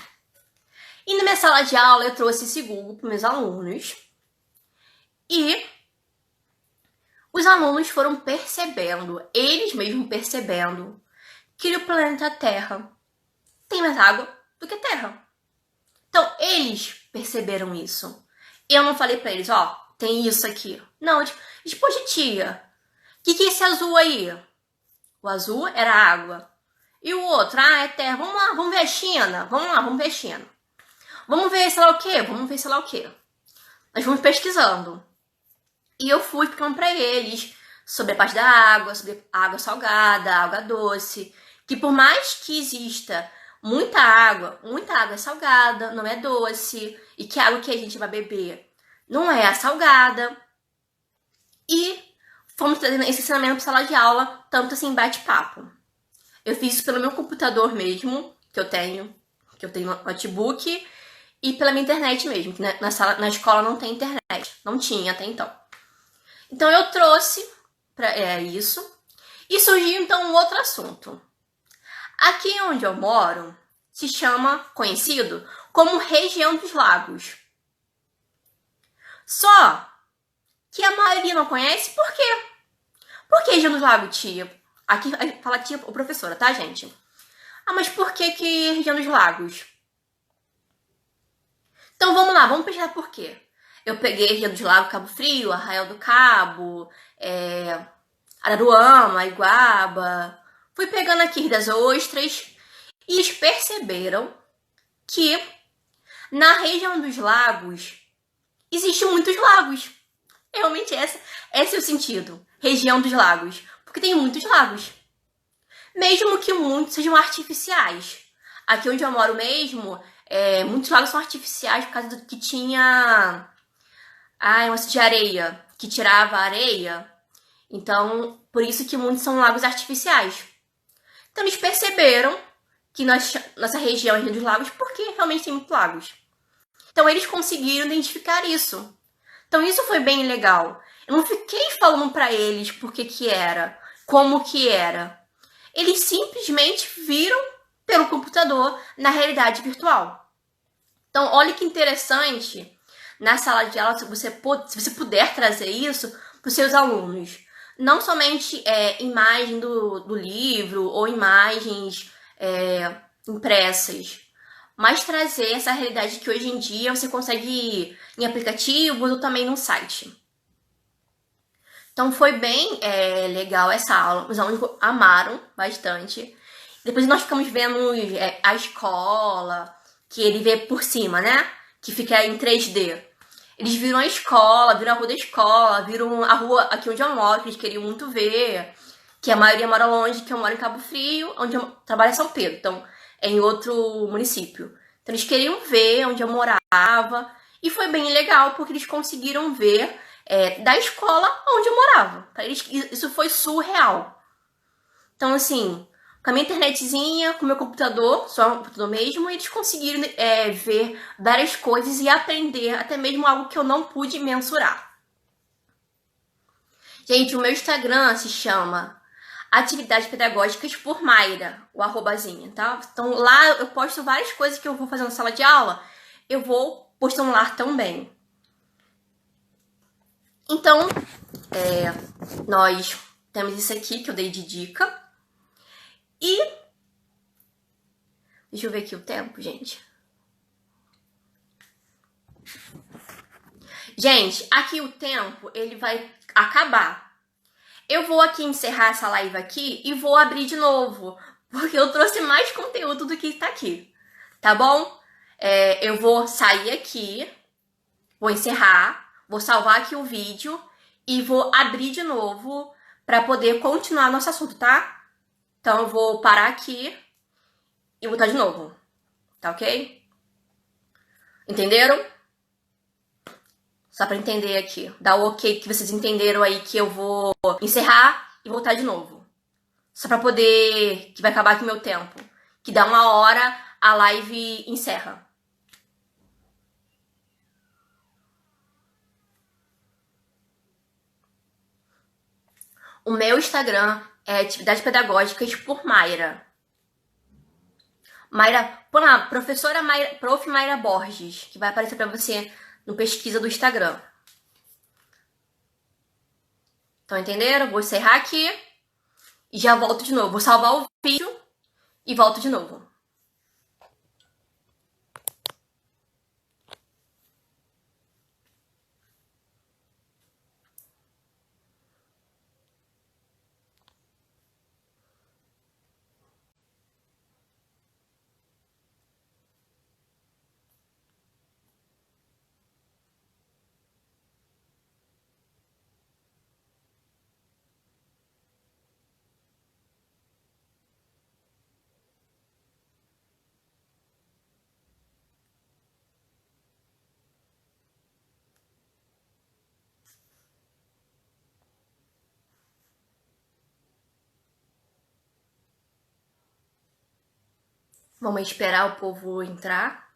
E na minha sala de aula eu trouxe esse Google para meus alunos. E os alunos foram percebendo, eles mesmos percebendo, que o planeta Terra tem mais água do que terra. Então, eles perceberam isso. Eu não falei pra eles, tem isso aqui. Não, poxa, tia, o que é esse azul aí? O azul era água. E o outro, é terra. Vamos lá, vamos ver a China. Vamos ver a China. Vamos ver sei lá o quê. Nós fomos pesquisando. E eu fui explicando pra eles sobre a parte da água, sobre a água salgada, a água doce. Que por mais que exista muita água é salgada, não é doce. E que a água que a gente vai beber não é a salgada. E fomos trazendo esse ensinamento para sala de aula, tanto assim, bate-papo. Eu fiz isso pelo meu computador mesmo, que eu tenho notebook, e pela minha internet mesmo, que na escola não tem internet. Não tinha até então. Então eu trouxe isso. E surgiu então um outro assunto. Aqui onde eu moro, se chama, conhecido como região dos lagos. Só que a maioria não conhece, por quê? Por que região dos lagos, tia? Aqui fala tia ou professora, tá, gente? Ah, mas por que região dos lagos? Então vamos lá, vamos pensar por quê. Eu peguei região dos lagos, Cabo Frio, Arraial do Cabo, Araruama, Iguaba. Fui pegando aqui das Ostras e eles perceberam que na região dos lagos existem muitos lagos. Realmente esse é o sentido. Região dos lagos. Porque tem muitos lagos. Mesmo que muitos sejam artificiais. Aqui onde eu moro mesmo, muitos lagos são artificiais por causa do que tinha uma de areia, que tirava a areia. Então, por isso que muitos são lagos artificiais. Então, eles perceberam que nossa região é a região dos lagos porque realmente tem muitos lagos. Então, eles conseguiram identificar isso. Então, isso foi bem legal. Eu não fiquei falando para eles por que era, como que era. Eles simplesmente viram pelo computador na realidade virtual. Então, olha que interessante. Na sala de aula, se você puder trazer isso para os seus alunos. Não somente imagem do livro ou imagens impressas, mas trazer essa realidade que hoje em dia você consegue em aplicativos ou também no site. Então foi bem legal essa aula, os alunos amaram bastante. Depois nós ficamos vendo a escola, que ele vê por cima, né? Que fica em 3D. Eles viram a escola, viram a rua da escola, viram a rua aqui onde eu moro, que eles queriam muito ver. Que a maioria mora longe, que eu moro em Cabo Frio, onde eu trabalho em São Pedro. Então, é em outro município. Então, eles queriam ver onde eu morava. E foi bem legal, porque eles conseguiram ver da escola onde eu morava. Para eles, isso foi surreal. Então, assim, com a minha internetzinha, com o meu computador, só um computador mesmo, eles conseguiram ver várias coisas e aprender até mesmo algo que eu não pude mensurar. Gente, o meu Instagram se chama Atividades Pedagógicas por Mayra, o arrobazinha, tá? Então lá eu posto várias coisas que eu vou fazer na sala de aula, eu vou postando lá também. Então, nós temos isso aqui que eu dei de dica. E deixa eu ver aqui o tempo, gente. Gente, aqui o tempo, ele vai acabar. Eu vou aqui encerrar essa live aqui e vou abrir de novo, porque eu trouxe mais conteúdo do que está aqui, tá bom? Eu vou sair aqui, vou encerrar, vou salvar aqui o vídeo e vou abrir de novo para poder continuar nosso assunto, tá? Então eu vou parar aqui e botar de novo, tá ok? Entenderam? Só pra entender aqui. Dá o ok que vocês entenderam aí que eu vou encerrar e voltar de novo. Só pra poder... que vai acabar aqui o meu tempo. Que dá 1 hora, a live encerra. O meu Instagram é Atividades Pedagógicas por Mayra. Põe lá, professora Mayra, Prof. Mayra Borges, que vai aparecer pra você no pesquisa do Instagram. Então, entenderam? Vou encerrar aqui e já volto de novo. Vou salvar o vídeo e volto de novo. Vamos esperar o povo entrar.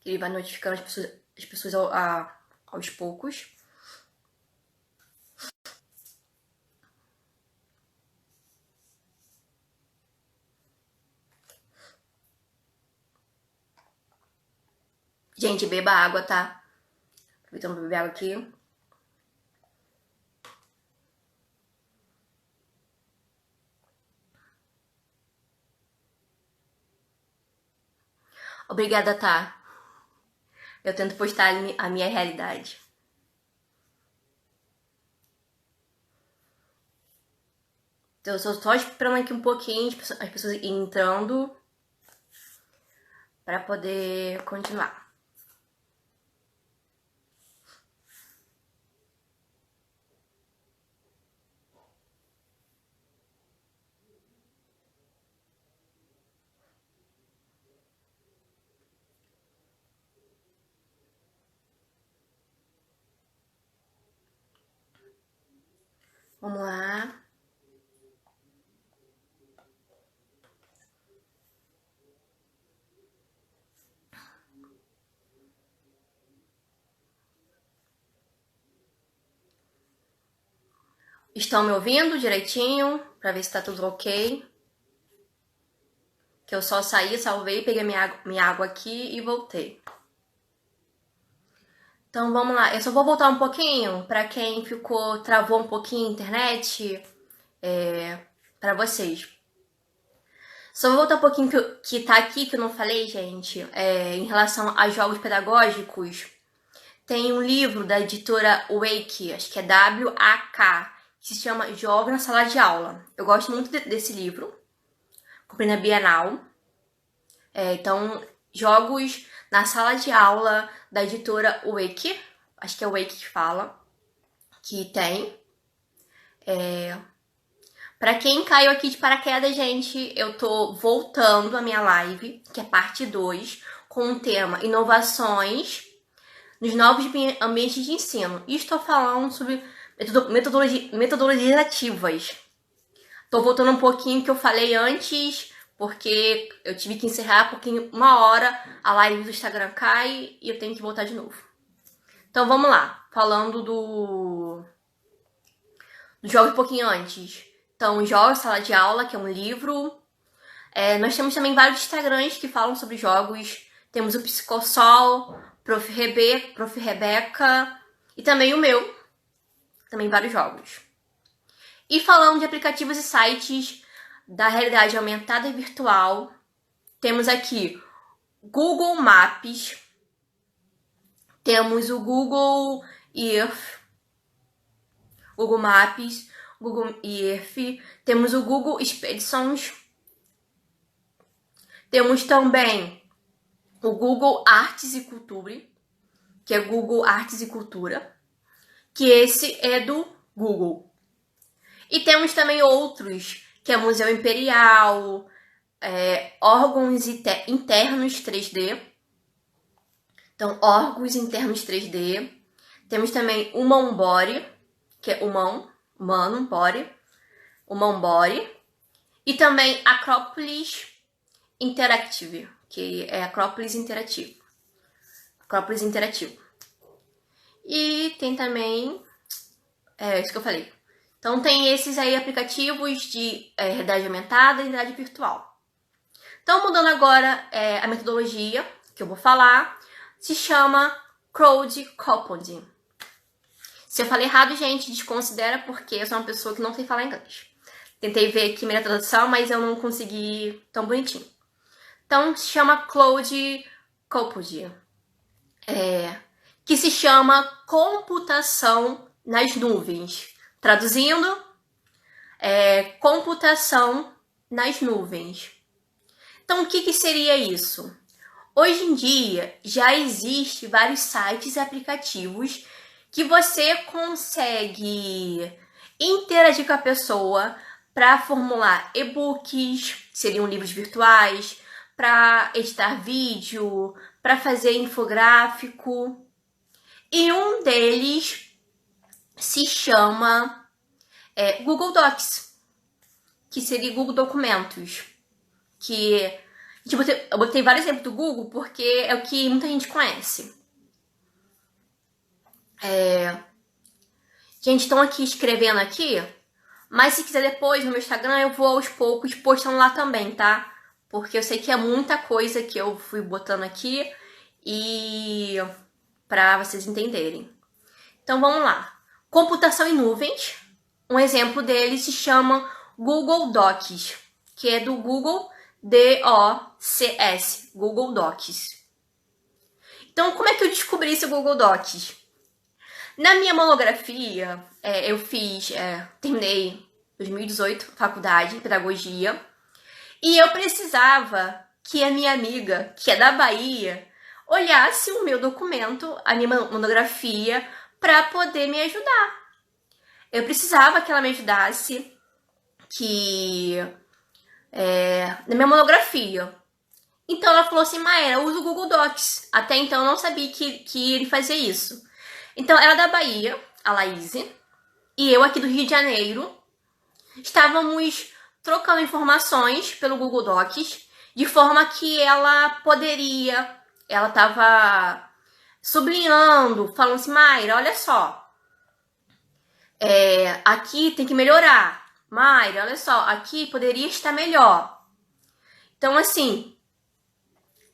Ele vai notificando as pessoas aos poucos. Gente, beba água, tá? Aproveitando pra beber água aqui. Obrigada, tá? Eu tento postar a minha realidade. Então, eu só esperando aqui um pouquinho as pessoas entrando para poder continuar. Vamos lá. Estão me ouvindo direitinho? Pra ver se tá tudo ok. Que eu só saí, salvei, peguei minha água aqui e voltei. Então vamos lá. Eu só vou voltar um pouquinho pra quem travou um pouquinho a internet, pra vocês. Só vou voltar um pouquinho que tá aqui, que eu não falei, gente, em relação a jogos pedagógicos. Tem um livro da editora Wake, acho que é W-A-K, que se chama Jogos na Sala de Aula. Eu gosto muito desse livro. Comprei na Bienal. Então, Jogos na Sala de Aula, da editora Wake. Acho que é Wake que fala. Que tem. Pra quem caiu aqui de paraquedas, gente, eu tô voltando a minha live, que é parte 2, com o tema Inovações nos novos ambientes de ensino. E estou falando sobre metodologias ativas. Tô voltando um pouquinho que eu falei antes, porque eu tive que encerrar, porque em 1 hora a live do Instagram cai e eu tenho que voltar de novo. Então vamos lá, falando do jogo um pouquinho antes. Então, Jogos Sala de Aula, que é um livro. Nós temos também vários Instagrams que falam sobre jogos. Temos o Psicossol, Prof. Rebeca e também o meu. Também vários jogos. E falando de aplicativos e sites da realidade aumentada e virtual, temos aqui Google Maps, temos o Google Earth, Google Maps, Google Earth, temos o Google Expeditions, temos também o Google Artes e Cultura, que é Google Artes e Cultura, que esse é do Google. E temos também outros, que é Museu Imperial, órgãos internos 3D. Então, órgãos internos 3D. Temos também o Humanbody, que é humano, body. Humanbody. E também Acrópolis Interactive, que é Acrópolis Interativo. Acrópolis Interativo. E tem também... isso que eu falei. Então, tem esses aí aplicativos de realidade aumentada e realidade virtual. Então, mudando agora a metodologia que eu vou falar, se chama Crowd Compounding. Se eu falei errado, gente, desconsidera, porque eu sou uma pessoa que não sei falar inglês. Tentei ver aqui minha tradução, mas eu não consegui tão bonitinho. Então, se chama Crowd Compounding, que se chama computação nas nuvens. Traduzindo, computação nas nuvens. Então, o que seria isso? Hoje em dia, já existe vários sites e aplicativos que você consegue interagir com a pessoa para formular e-books, seriam livros virtuais, para editar vídeo, para fazer infográfico. E um deles se chama Google Docs, que seria Google Documentos, que Tipo, eu botei vários exemplos do Google porque é o que muita gente conhece. Gente, estão aqui escrevendo aqui, mas se quiser depois no meu Instagram eu vou aos poucos postando lá também, tá? Porque eu sei que é muita coisa que eu fui botando aqui e para vocês entenderem. Então vamos lá. Computação em nuvens. Um exemplo dele se chama Google Docs, que é do Google Docs, Google Docs. Então, como é que eu descobri esse Google Docs? Na minha monografia, eu terminei em 2018, faculdade de pedagogia, e eu precisava que a minha amiga, que é da Bahia, olhasse o meu documento, a minha monografia, para poder me ajudar. Eu precisava que ela me ajudasse na minha monografia. Então ela falou assim, Maera, eu uso o Google Docs. Até então eu não sabia que ele fazia isso. Então ela da Bahia, a Laís, e eu aqui do Rio de Janeiro, estávamos trocando informações pelo Google Docs, de forma que ela estava sublinhando, falando assim, Mayra, olha só, aqui tem que melhorar. Mayra, olha só, aqui poderia estar melhor. Então, assim,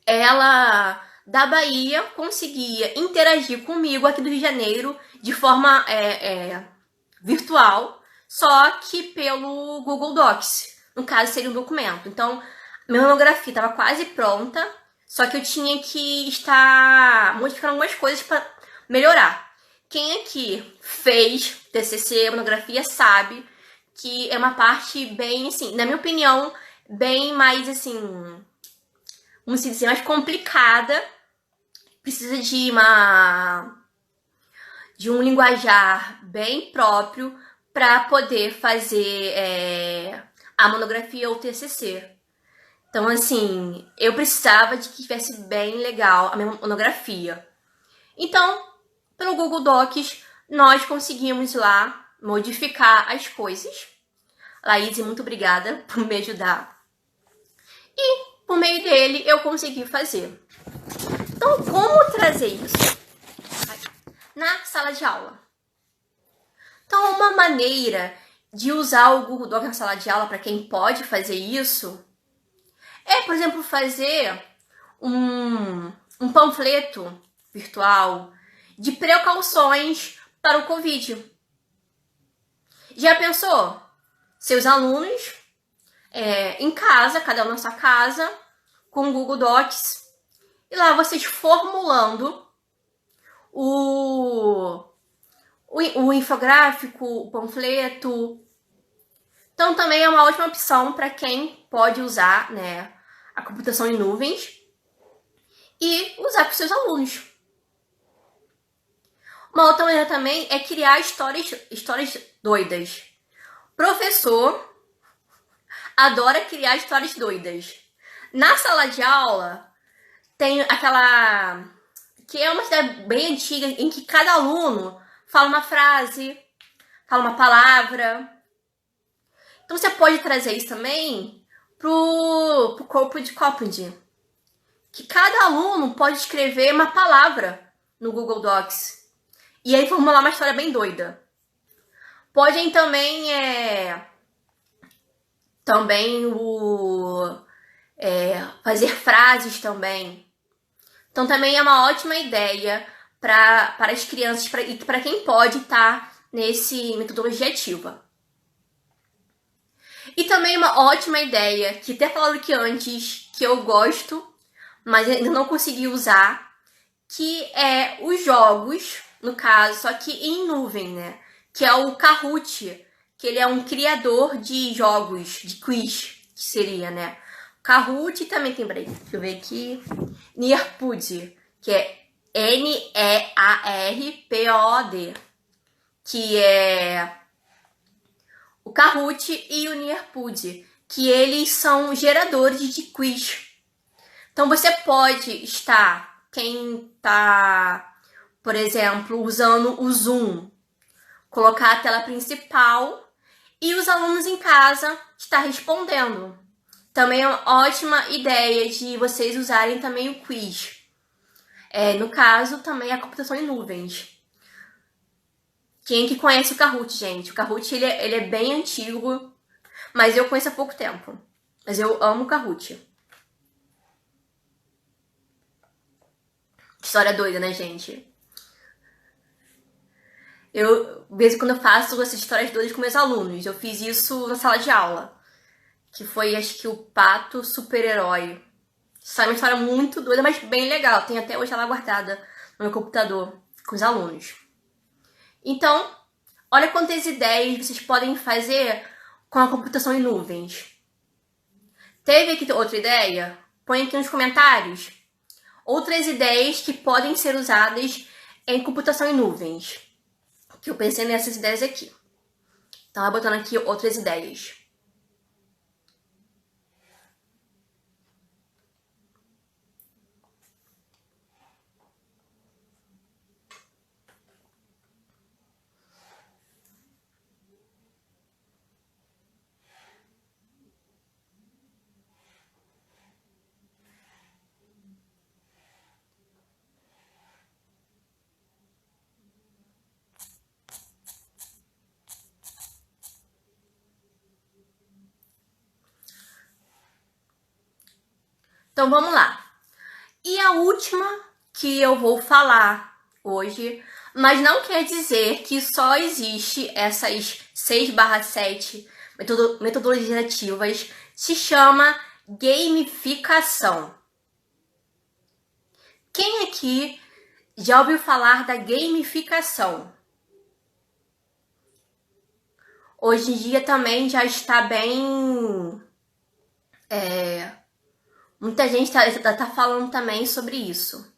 ela da Bahia conseguia interagir comigo aqui do Rio de Janeiro de forma virtual, só que pelo Google Docs. No caso, seria um documento. Então, minha monografia estava quase pronta, só que eu tinha que estar modificando algumas coisas para melhorar. Quem aqui fez TCC, monografia, sabe que é uma parte bem, assim, na minha opinião, bem mais, assim, vamos dizer, mais complicada. Precisa de um linguajar bem próprio para poder fazer a monografia ou TCC. Então, assim, eu precisava de que tivesse bem legal a minha monografia. Então, pelo Google Docs, nós conseguimos lá modificar as coisas. Laís, muito obrigada por me ajudar. E, por meio dele, eu consegui fazer. Então, como trazer isso na sala de aula? Então, uma maneira de usar o Google Docs na sala de aula, para quem pode fazer isso, é, por exemplo, fazer um panfleto virtual de precauções para o Covid. Já pensou? Seus alunos em casa, cada um na sua casa, com o Google Docs, e lá vocês formulando o infográfico, o panfleto. Então também é uma ótima opção para quem pode usar, né, a computação em nuvens e usar para os seus alunos. Uma outra maneira também é criar histórias doidas. Professor adora criar histórias doidas. Na sala de aula tem aquela que é uma ideia bem antiga em que cada aluno fala uma frase, fala uma palavra. Então você pode trazer isso também pro corpo de Copland, que cada aluno pode escrever uma palavra no Google Docs e aí formular uma história bem doida. Podem também fazer frases também. Então também é uma ótima ideia para as crianças e para quem pode estar nesse metodologia ativa. E também uma ótima ideia, que até falaram aqui antes, que eu gosto, mas ainda não consegui usar, que é os jogos, no caso, só que em nuvem, né? Que é o Kahoot, que ele é um criador de jogos, de quiz, que seria, né? Kahoot também tem, deixa eu ver aqui, Nearpod, que é Nearpod, que é o Kahoot e o Nearpod, que eles são geradores de quiz. Então você pode estar, quem está, por exemplo, usando o Zoom, colocar a tela principal e os alunos em casa estar respondendo. também é uma ótima ideia de vocês usarem também o quiz. No caso, também a computação em nuvens. Quem que conhece o Kahoot, gente? O Kahoot, ele é bem antigo, mas eu conheço há pouco tempo. Mas eu amo o Kahoot. História doida, né, gente? De vez em quando eu faço essas histórias doidas com meus alunos. Eu fiz isso na sala de aula. Que foi, acho que, o Pato Super-Herói. Isso é uma história muito doida, mas bem legal. Tem até hoje ela guardada no meu computador com os alunos. Então, olha quantas ideias vocês podem fazer com a computação em nuvens. Teve aqui outra ideia? Põe aqui nos comentários. Outras ideias que podem ser usadas em computação em nuvens. Que eu pensei nessas ideias aqui. Então, eu vou botando aqui outras ideias. Então, vamos lá. E a última que eu vou falar hoje, mas não quer dizer que só existe essas 6/7 metodologias ativas, se chama gamificação. Quem aqui já ouviu falar da gamificação? Hoje em dia também já está bem... muita gente tá falando também sobre isso.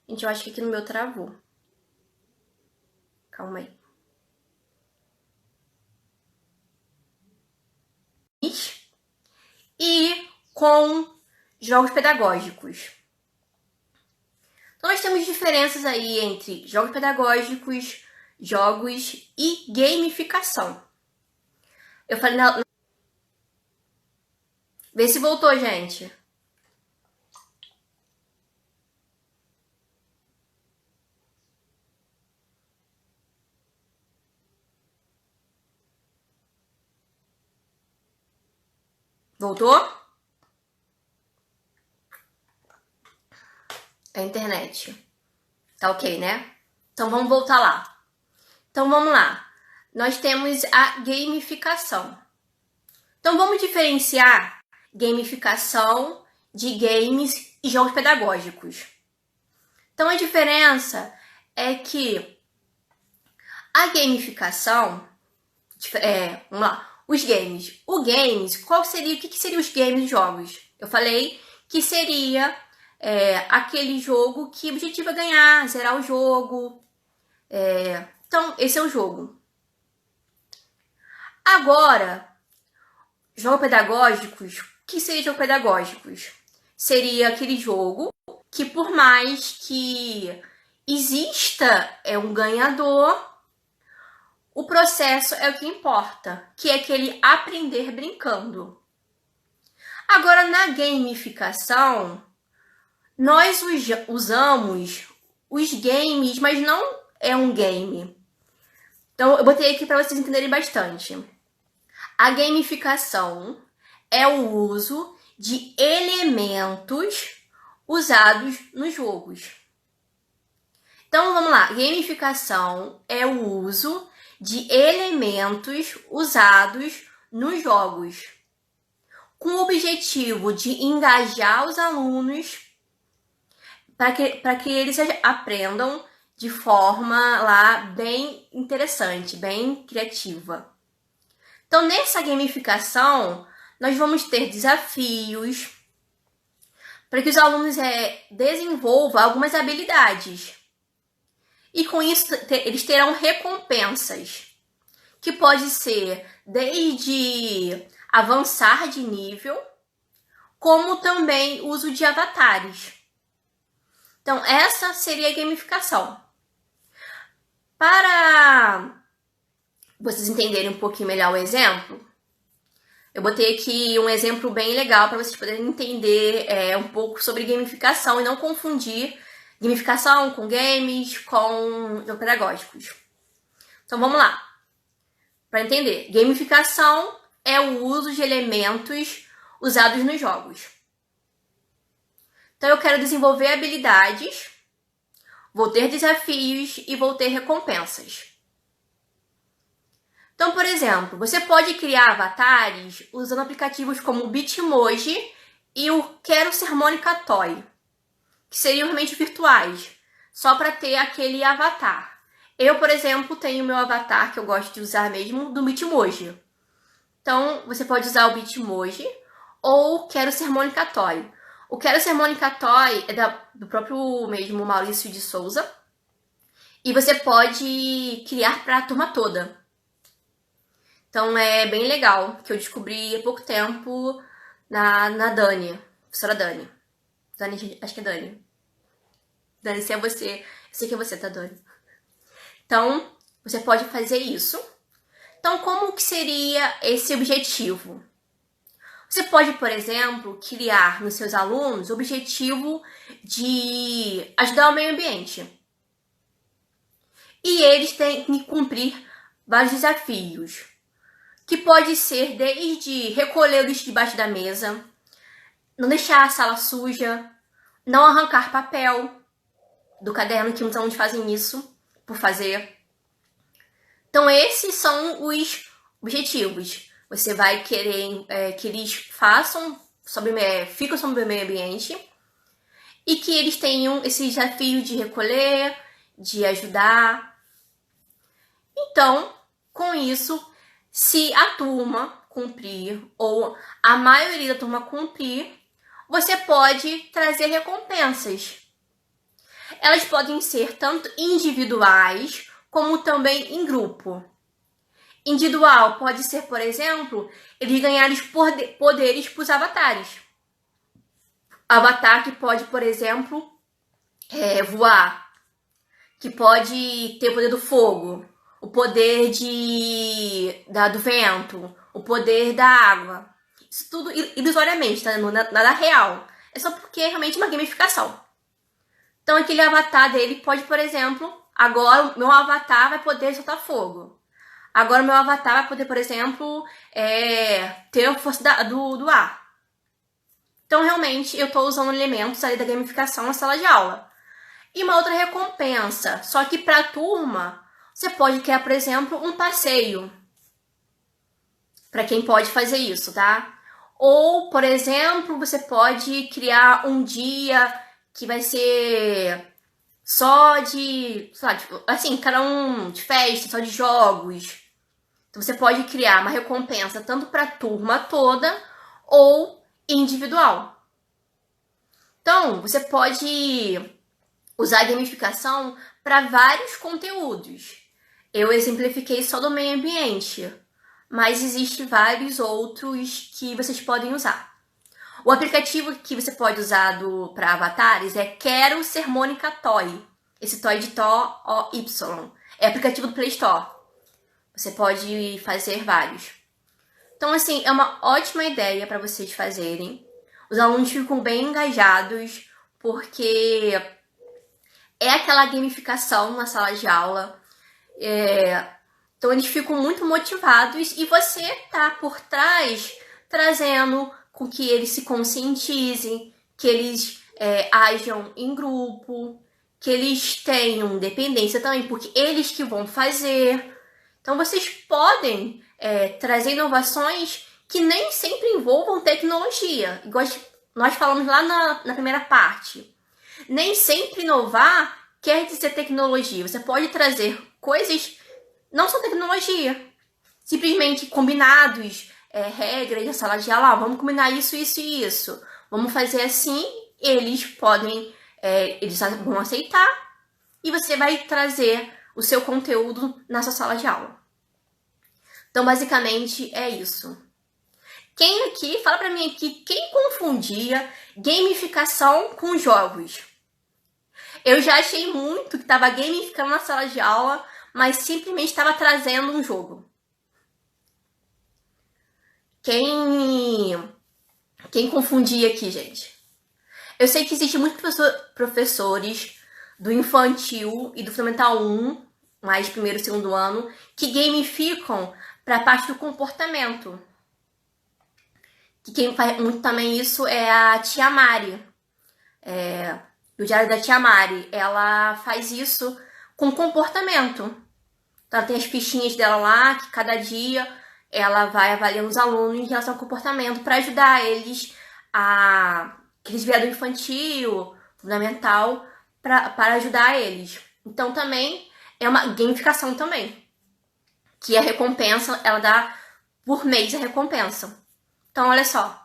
Gente, eu acho que aqui no meu travou. Calma aí. E com jogos pedagógicos. Então, nós temos diferenças aí entre jogos pedagógicos, jogos e gamificação. Eu falei na... Vê se voltou, gente. Voltou? É a internet. Tá ok, né? Então vamos voltar lá. Então vamos lá. Nós temos a gamificação. Então vamos diferenciar gamificação de games e jogos pedagógicos. Então a diferença é que a gamificação, vamos lá, os games. O games, o que seriam os games e jogos? Eu falei que seria aquele jogo que o objetivo é ganhar, zerar o jogo. Então, esse é o jogo. Agora, jogos pedagógicos, o que seria jogos pedagógicos? Seria aquele jogo que, por mais que exista um ganhador, o processo é o que importa, que é aquele aprender brincando. Agora, na gamificação, nós usamos os games, mas não é um game. Então, eu botei aqui para vocês entenderem bastante. A gamificação é o uso de elementos usados nos jogos. Então, vamos lá. Gamificação é o uso de elementos usados nos jogos, com o objetivo de engajar os alunos para que eles aprendam de forma lá bem interessante, bem criativa. Então, nessa gamificação, nós vamos ter desafios para que os alunos desenvolvam algumas habilidades. E com isso, eles terão recompensas, que pode ser desde avançar de nível, como também o uso de avatares. Então, essa seria a gamificação. Para vocês entenderem um pouquinho melhor o exemplo, eu botei aqui um exemplo bem legal para vocês poderem entender um pouco sobre gamificação e não confundir gamificação com games, com jogos pedagógicos. Então vamos lá. Para entender, gamificação é o uso de elementos usados nos jogos. Então eu quero desenvolver habilidades, vou ter desafios e vou ter recompensas. Então, por exemplo, você pode criar avatares usando aplicativos como o Bitmoji e o Quero Ser Mônica Toy, que seriam realmente virtuais, só para ter aquele avatar. Eu, por exemplo, tenho meu avatar que eu gosto de usar mesmo do Bitmoji. Então, você pode usar o Bitmoji ou Quero Ser Mônica Toy. O Quero Ser Mônica Toy é do próprio mesmo Maurício de Souza. E você pode criar para a turma toda. Então é bem legal, que eu descobri há pouco tempo na Dani, professora Dani. Dani, acho que é Dani. Dani, se é você, eu sei que é você, tá, Dani? Então, você pode fazer isso. Então, como que seria esse objetivo? Você pode, por exemplo, criar nos seus alunos o objetivo de ajudar o meio ambiente. E eles têm que cumprir vários desafios, que pode ser desde recolher o lixo debaixo da mesa, não deixar a sala suja, não arrancar papel do caderno, que muitos alunos fazem isso por fazer. Então esses são os objetivos. Você vai querer que eles fiquem sobre o meio ambiente e que eles tenham esse desafio de recolher, de ajudar. Então, com isso, se a turma cumprir, ou a maioria da turma cumprir, você pode trazer recompensas. Elas podem ser tanto individuais, como também em grupo. Individual pode ser, por exemplo, eles ganharem poderes para os avatares. Avatar que pode, por exemplo, voar, que pode ter o poder do fogo, o poder do vento, o poder da água. Isso tudo ilusoriamente, tá? Nada real. É só porque é realmente uma gamificação. Então aquele avatar dele pode, por exemplo, agora o meu avatar vai poder soltar fogo. Agora o meu avatar vai poder, por exemplo, ter a força do ar. Então realmente eu estou usando elementos ali da gamificação na sala de aula. E uma outra recompensa, só que para a turma, você pode criar, por exemplo, um passeio. Para quem pode fazer isso, tá? Ou, por exemplo, você pode criar um dia que vai ser só de, sei lá, tipo, assim, cada um de festa, só de jogos. Então você pode criar uma recompensa tanto para a turma toda ou individual. Então, você pode usar a gamificação para vários conteúdos. Eu exemplifiquei só do meio ambiente, mas existem vários outros que vocês podem usar. O aplicativo que você pode usar para avatares é Quero Ser Mônica Toy. Esse Toy de Y. É aplicativo do Play Store. Você pode fazer vários. Então, assim, é uma ótima ideia para vocês fazerem. Os alunos ficam bem engajados, porque é aquela gamificação na sala de aula. Então eles ficam muito motivados e você tá por trás trazendo com que eles se conscientizem, que eles ajam em grupo, que eles tenham dependência também, porque eles que vão fazer. Então vocês podem trazer inovações que nem sempre envolvam tecnologia, igual nós falamos lá na primeira parte. Nem sempre inovar quer dizer tecnologia. Você pode trazer coisas, não só tecnologia, simplesmente combinados, regras da sala de aula, vamos combinar isso, isso e isso. Vamos fazer assim, eles podem, eles vão aceitar e você vai trazer o seu conteúdo na sua sala de aula. Então, basicamente, é isso. Quem aqui, fala pra mim aqui, quem confundia gamificação com jogos? Eu já achei muito que tava gamificando na sala de aula, mas simplesmente estava trazendo um jogo. Quem confundia aqui, gente? Eu sei que existem muitos professores do infantil e do Fundamental 1, mais primeiro e segundo ano, que gamificam para a parte do comportamento. Que quem faz muito também isso é a tia Mari. Do Diário da Tia Mari. Ela faz isso com comportamento. Então, ela tem as fichinhas dela lá, que cada dia ela vai avaliando os alunos em relação ao comportamento para ajudar eles a... que eles vieram do infantil, fundamental, para ajudar eles. Então, também é uma gamificação também. Que a recompensa, ela dá por mês a recompensa. Então, olha só.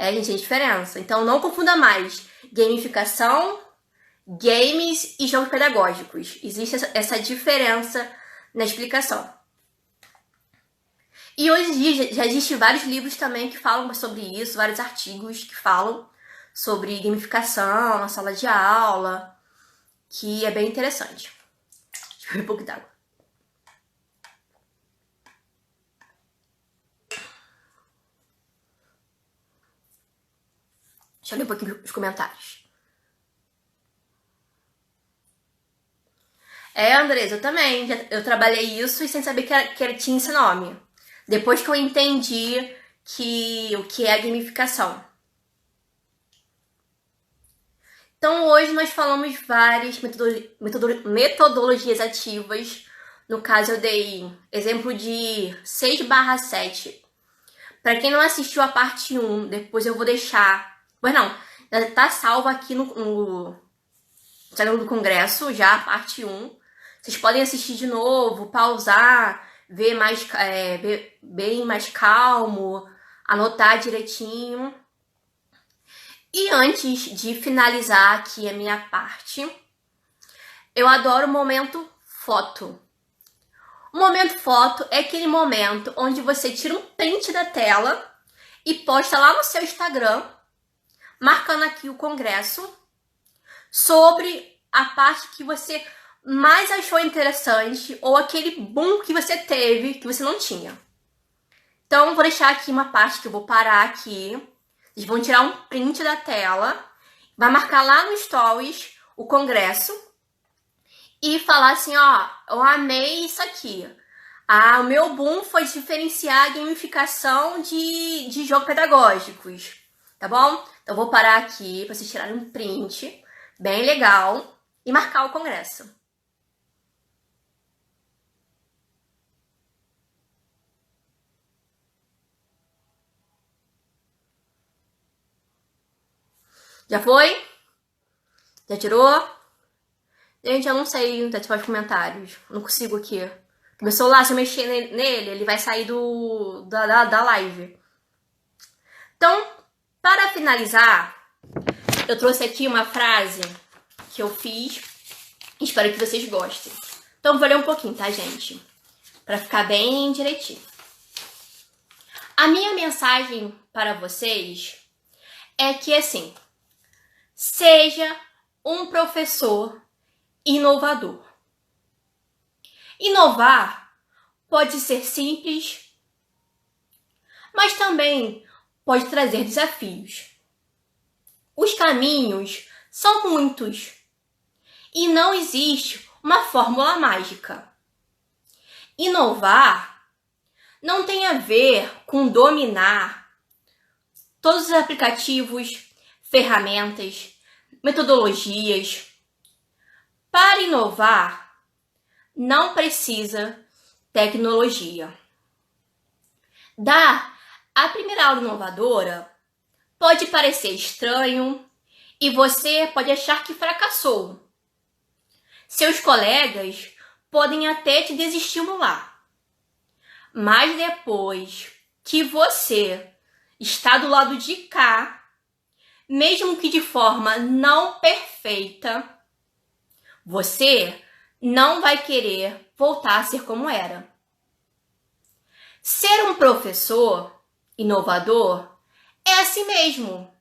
Gente, tem diferença. Então, não confunda mais gamificação, games e jogos pedagógicos. Existe essa diferença na explicação. E hoje em dia já existem vários livros também que falam sobre isso, vários artigos que falam sobre gamificação na sala de aula, que é bem interessante. Deixa eu beber um pouco d'água. Deixa eu ler um pouquinho os comentários. Andresa, eu também. Eu trabalhei isso e sem saber que tinha esse nome. Depois que eu entendi o que é a gamificação. Então, hoje nós falamos várias metodologias ativas. No caso, eu dei exemplo de 6/7. Para quem não assistiu a parte 1, depois eu vou deixar... Mas não, tá salvo aqui no Instagram do Congresso, já a parte 1. Vocês podem assistir de novo, pausar, ver bem mais calmo, anotar direitinho. E antes de finalizar aqui a minha parte, eu adoro o momento foto. O momento foto é aquele momento onde você tira um print da tela e posta lá no seu Instagram, marcando aqui o congresso, sobre a parte que você mais achou interessante ou aquele boom que você teve que você não tinha. Então, vou deixar aqui uma parte que eu vou parar aqui. Vocês vão tirar um print da tela, vai marcar lá no Stories o congresso e falar assim, ó, eu amei isso aqui. O meu boom foi diferenciar a gamificação de jogos pedagógicos, tá bom? Então, vou parar aqui para vocês tirarem um print bem legal e marcar o congresso. Já foi? Já tirou? Gente, eu não sei ativar os comentários. Não consigo aqui. Meu celular, se eu mexer nele, ele vai sair da live. Então, para finalizar, eu trouxe aqui uma frase que eu fiz. Espero que vocês gostem. Então, vou ler um pouquinho, tá, gente? Para ficar bem direitinho. A minha mensagem para vocês é que, assim, seja um professor inovador. Inovar pode ser simples, mas também pode trazer desafios. Os caminhos são muitos e não existe uma fórmula mágica. Inovar não tem a ver com dominar todos os aplicativos, ferramentas, metodologias. Para inovar, não precisa tecnologia. Dar a primeira aula inovadora pode parecer estranho e você pode achar que fracassou. Seus colegas podem até te desestimular. Mas depois que você está do lado de cá, mesmo que de forma não perfeita, você não vai querer voltar a ser como era. Ser um professor inovador é assim mesmo.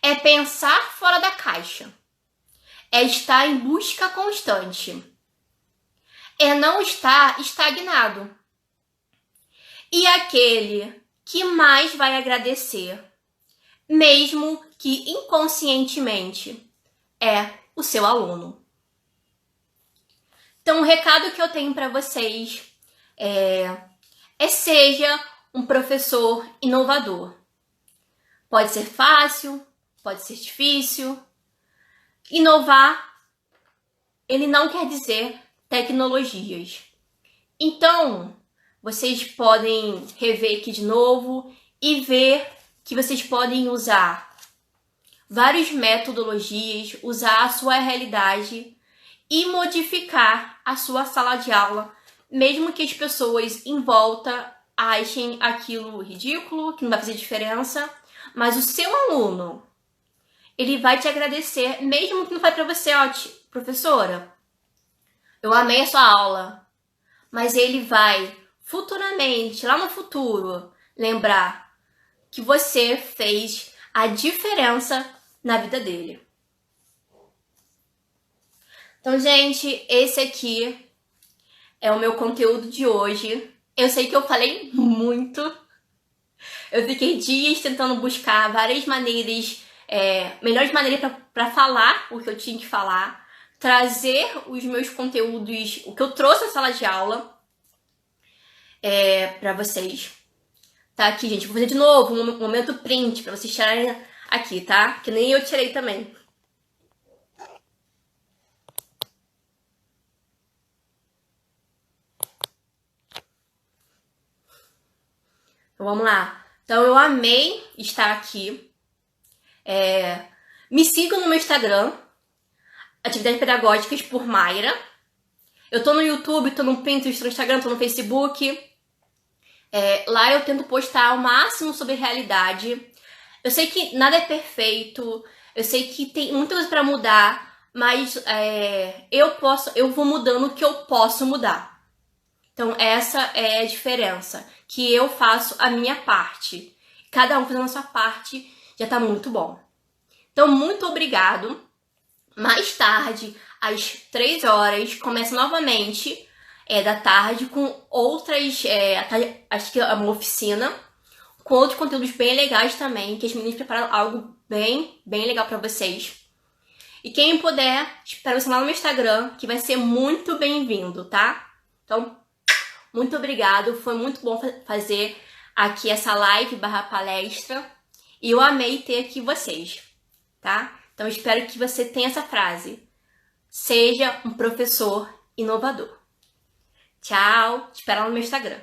É pensar fora da caixa. é estar em busca constante. É não estar estagnado. E aquele que mais vai agradecer, mesmo que inconscientemente, é o seu aluno. Então, o recado que eu tenho para vocês seja um professor inovador. Pode ser fácil, pode ser difícil. Inovar, ele não quer dizer tecnologias. Então, vocês podem rever aqui de novo e ver que vocês podem usar várias metodologias, usar a sua realidade e modificar a sua sala de aula, mesmo que as pessoas em volta achem aquilo ridículo, que não vai fazer diferença, mas o seu aluno, ele vai te agradecer, mesmo que não fale para você, ó, professora, eu amei a sua aula, mas ele vai futuramente, lá no futuro, lembrar que você fez a diferença na vida dele. Então, gente, esse aqui é o meu conteúdo de hoje. Eu sei que eu falei muito. Eu fiquei dias tentando buscar várias maneiras, melhores maneiras para falar o que eu tinha que falar, trazer os meus conteúdos, o que eu trouxe na sala de aula, para vocês. Tá aqui, gente. Vou fazer de novo um momento print para vocês tirarem aqui, tá? Que nem eu tirei também. Então, vamos lá. Então, eu amei estar aqui. Me sigam no meu Instagram, Atividades Pedagógicas por Mayra. Eu tô no YouTube, tô no Pinterest, no Instagram, tô no Facebook. Lá eu tento postar o máximo sobre realidade. Eu sei que nada é perfeito, eu sei que tem muita coisa pra mudar, mas eu vou mudando o que eu posso mudar. Então essa é a diferença, que eu faço a minha parte. Cada um fazendo a sua parte já tá muito bom. Então muito obrigado. Mais tarde, às 3 horas, começa novamente da tarde com outras, acho que é uma oficina, com outros conteúdos bem legais também, que as meninas prepararam algo bem legal pra vocês. E quem puder, espero você lá no meu Instagram, que vai ser muito bem-vindo, tá? Então, muito obrigado, foi muito bom fazer aqui essa live / palestra, e eu amei ter aqui vocês, tá? Então, espero que você tenha essa frase. Seja um professor inovador. Tchau, te espero lá no meu Instagram.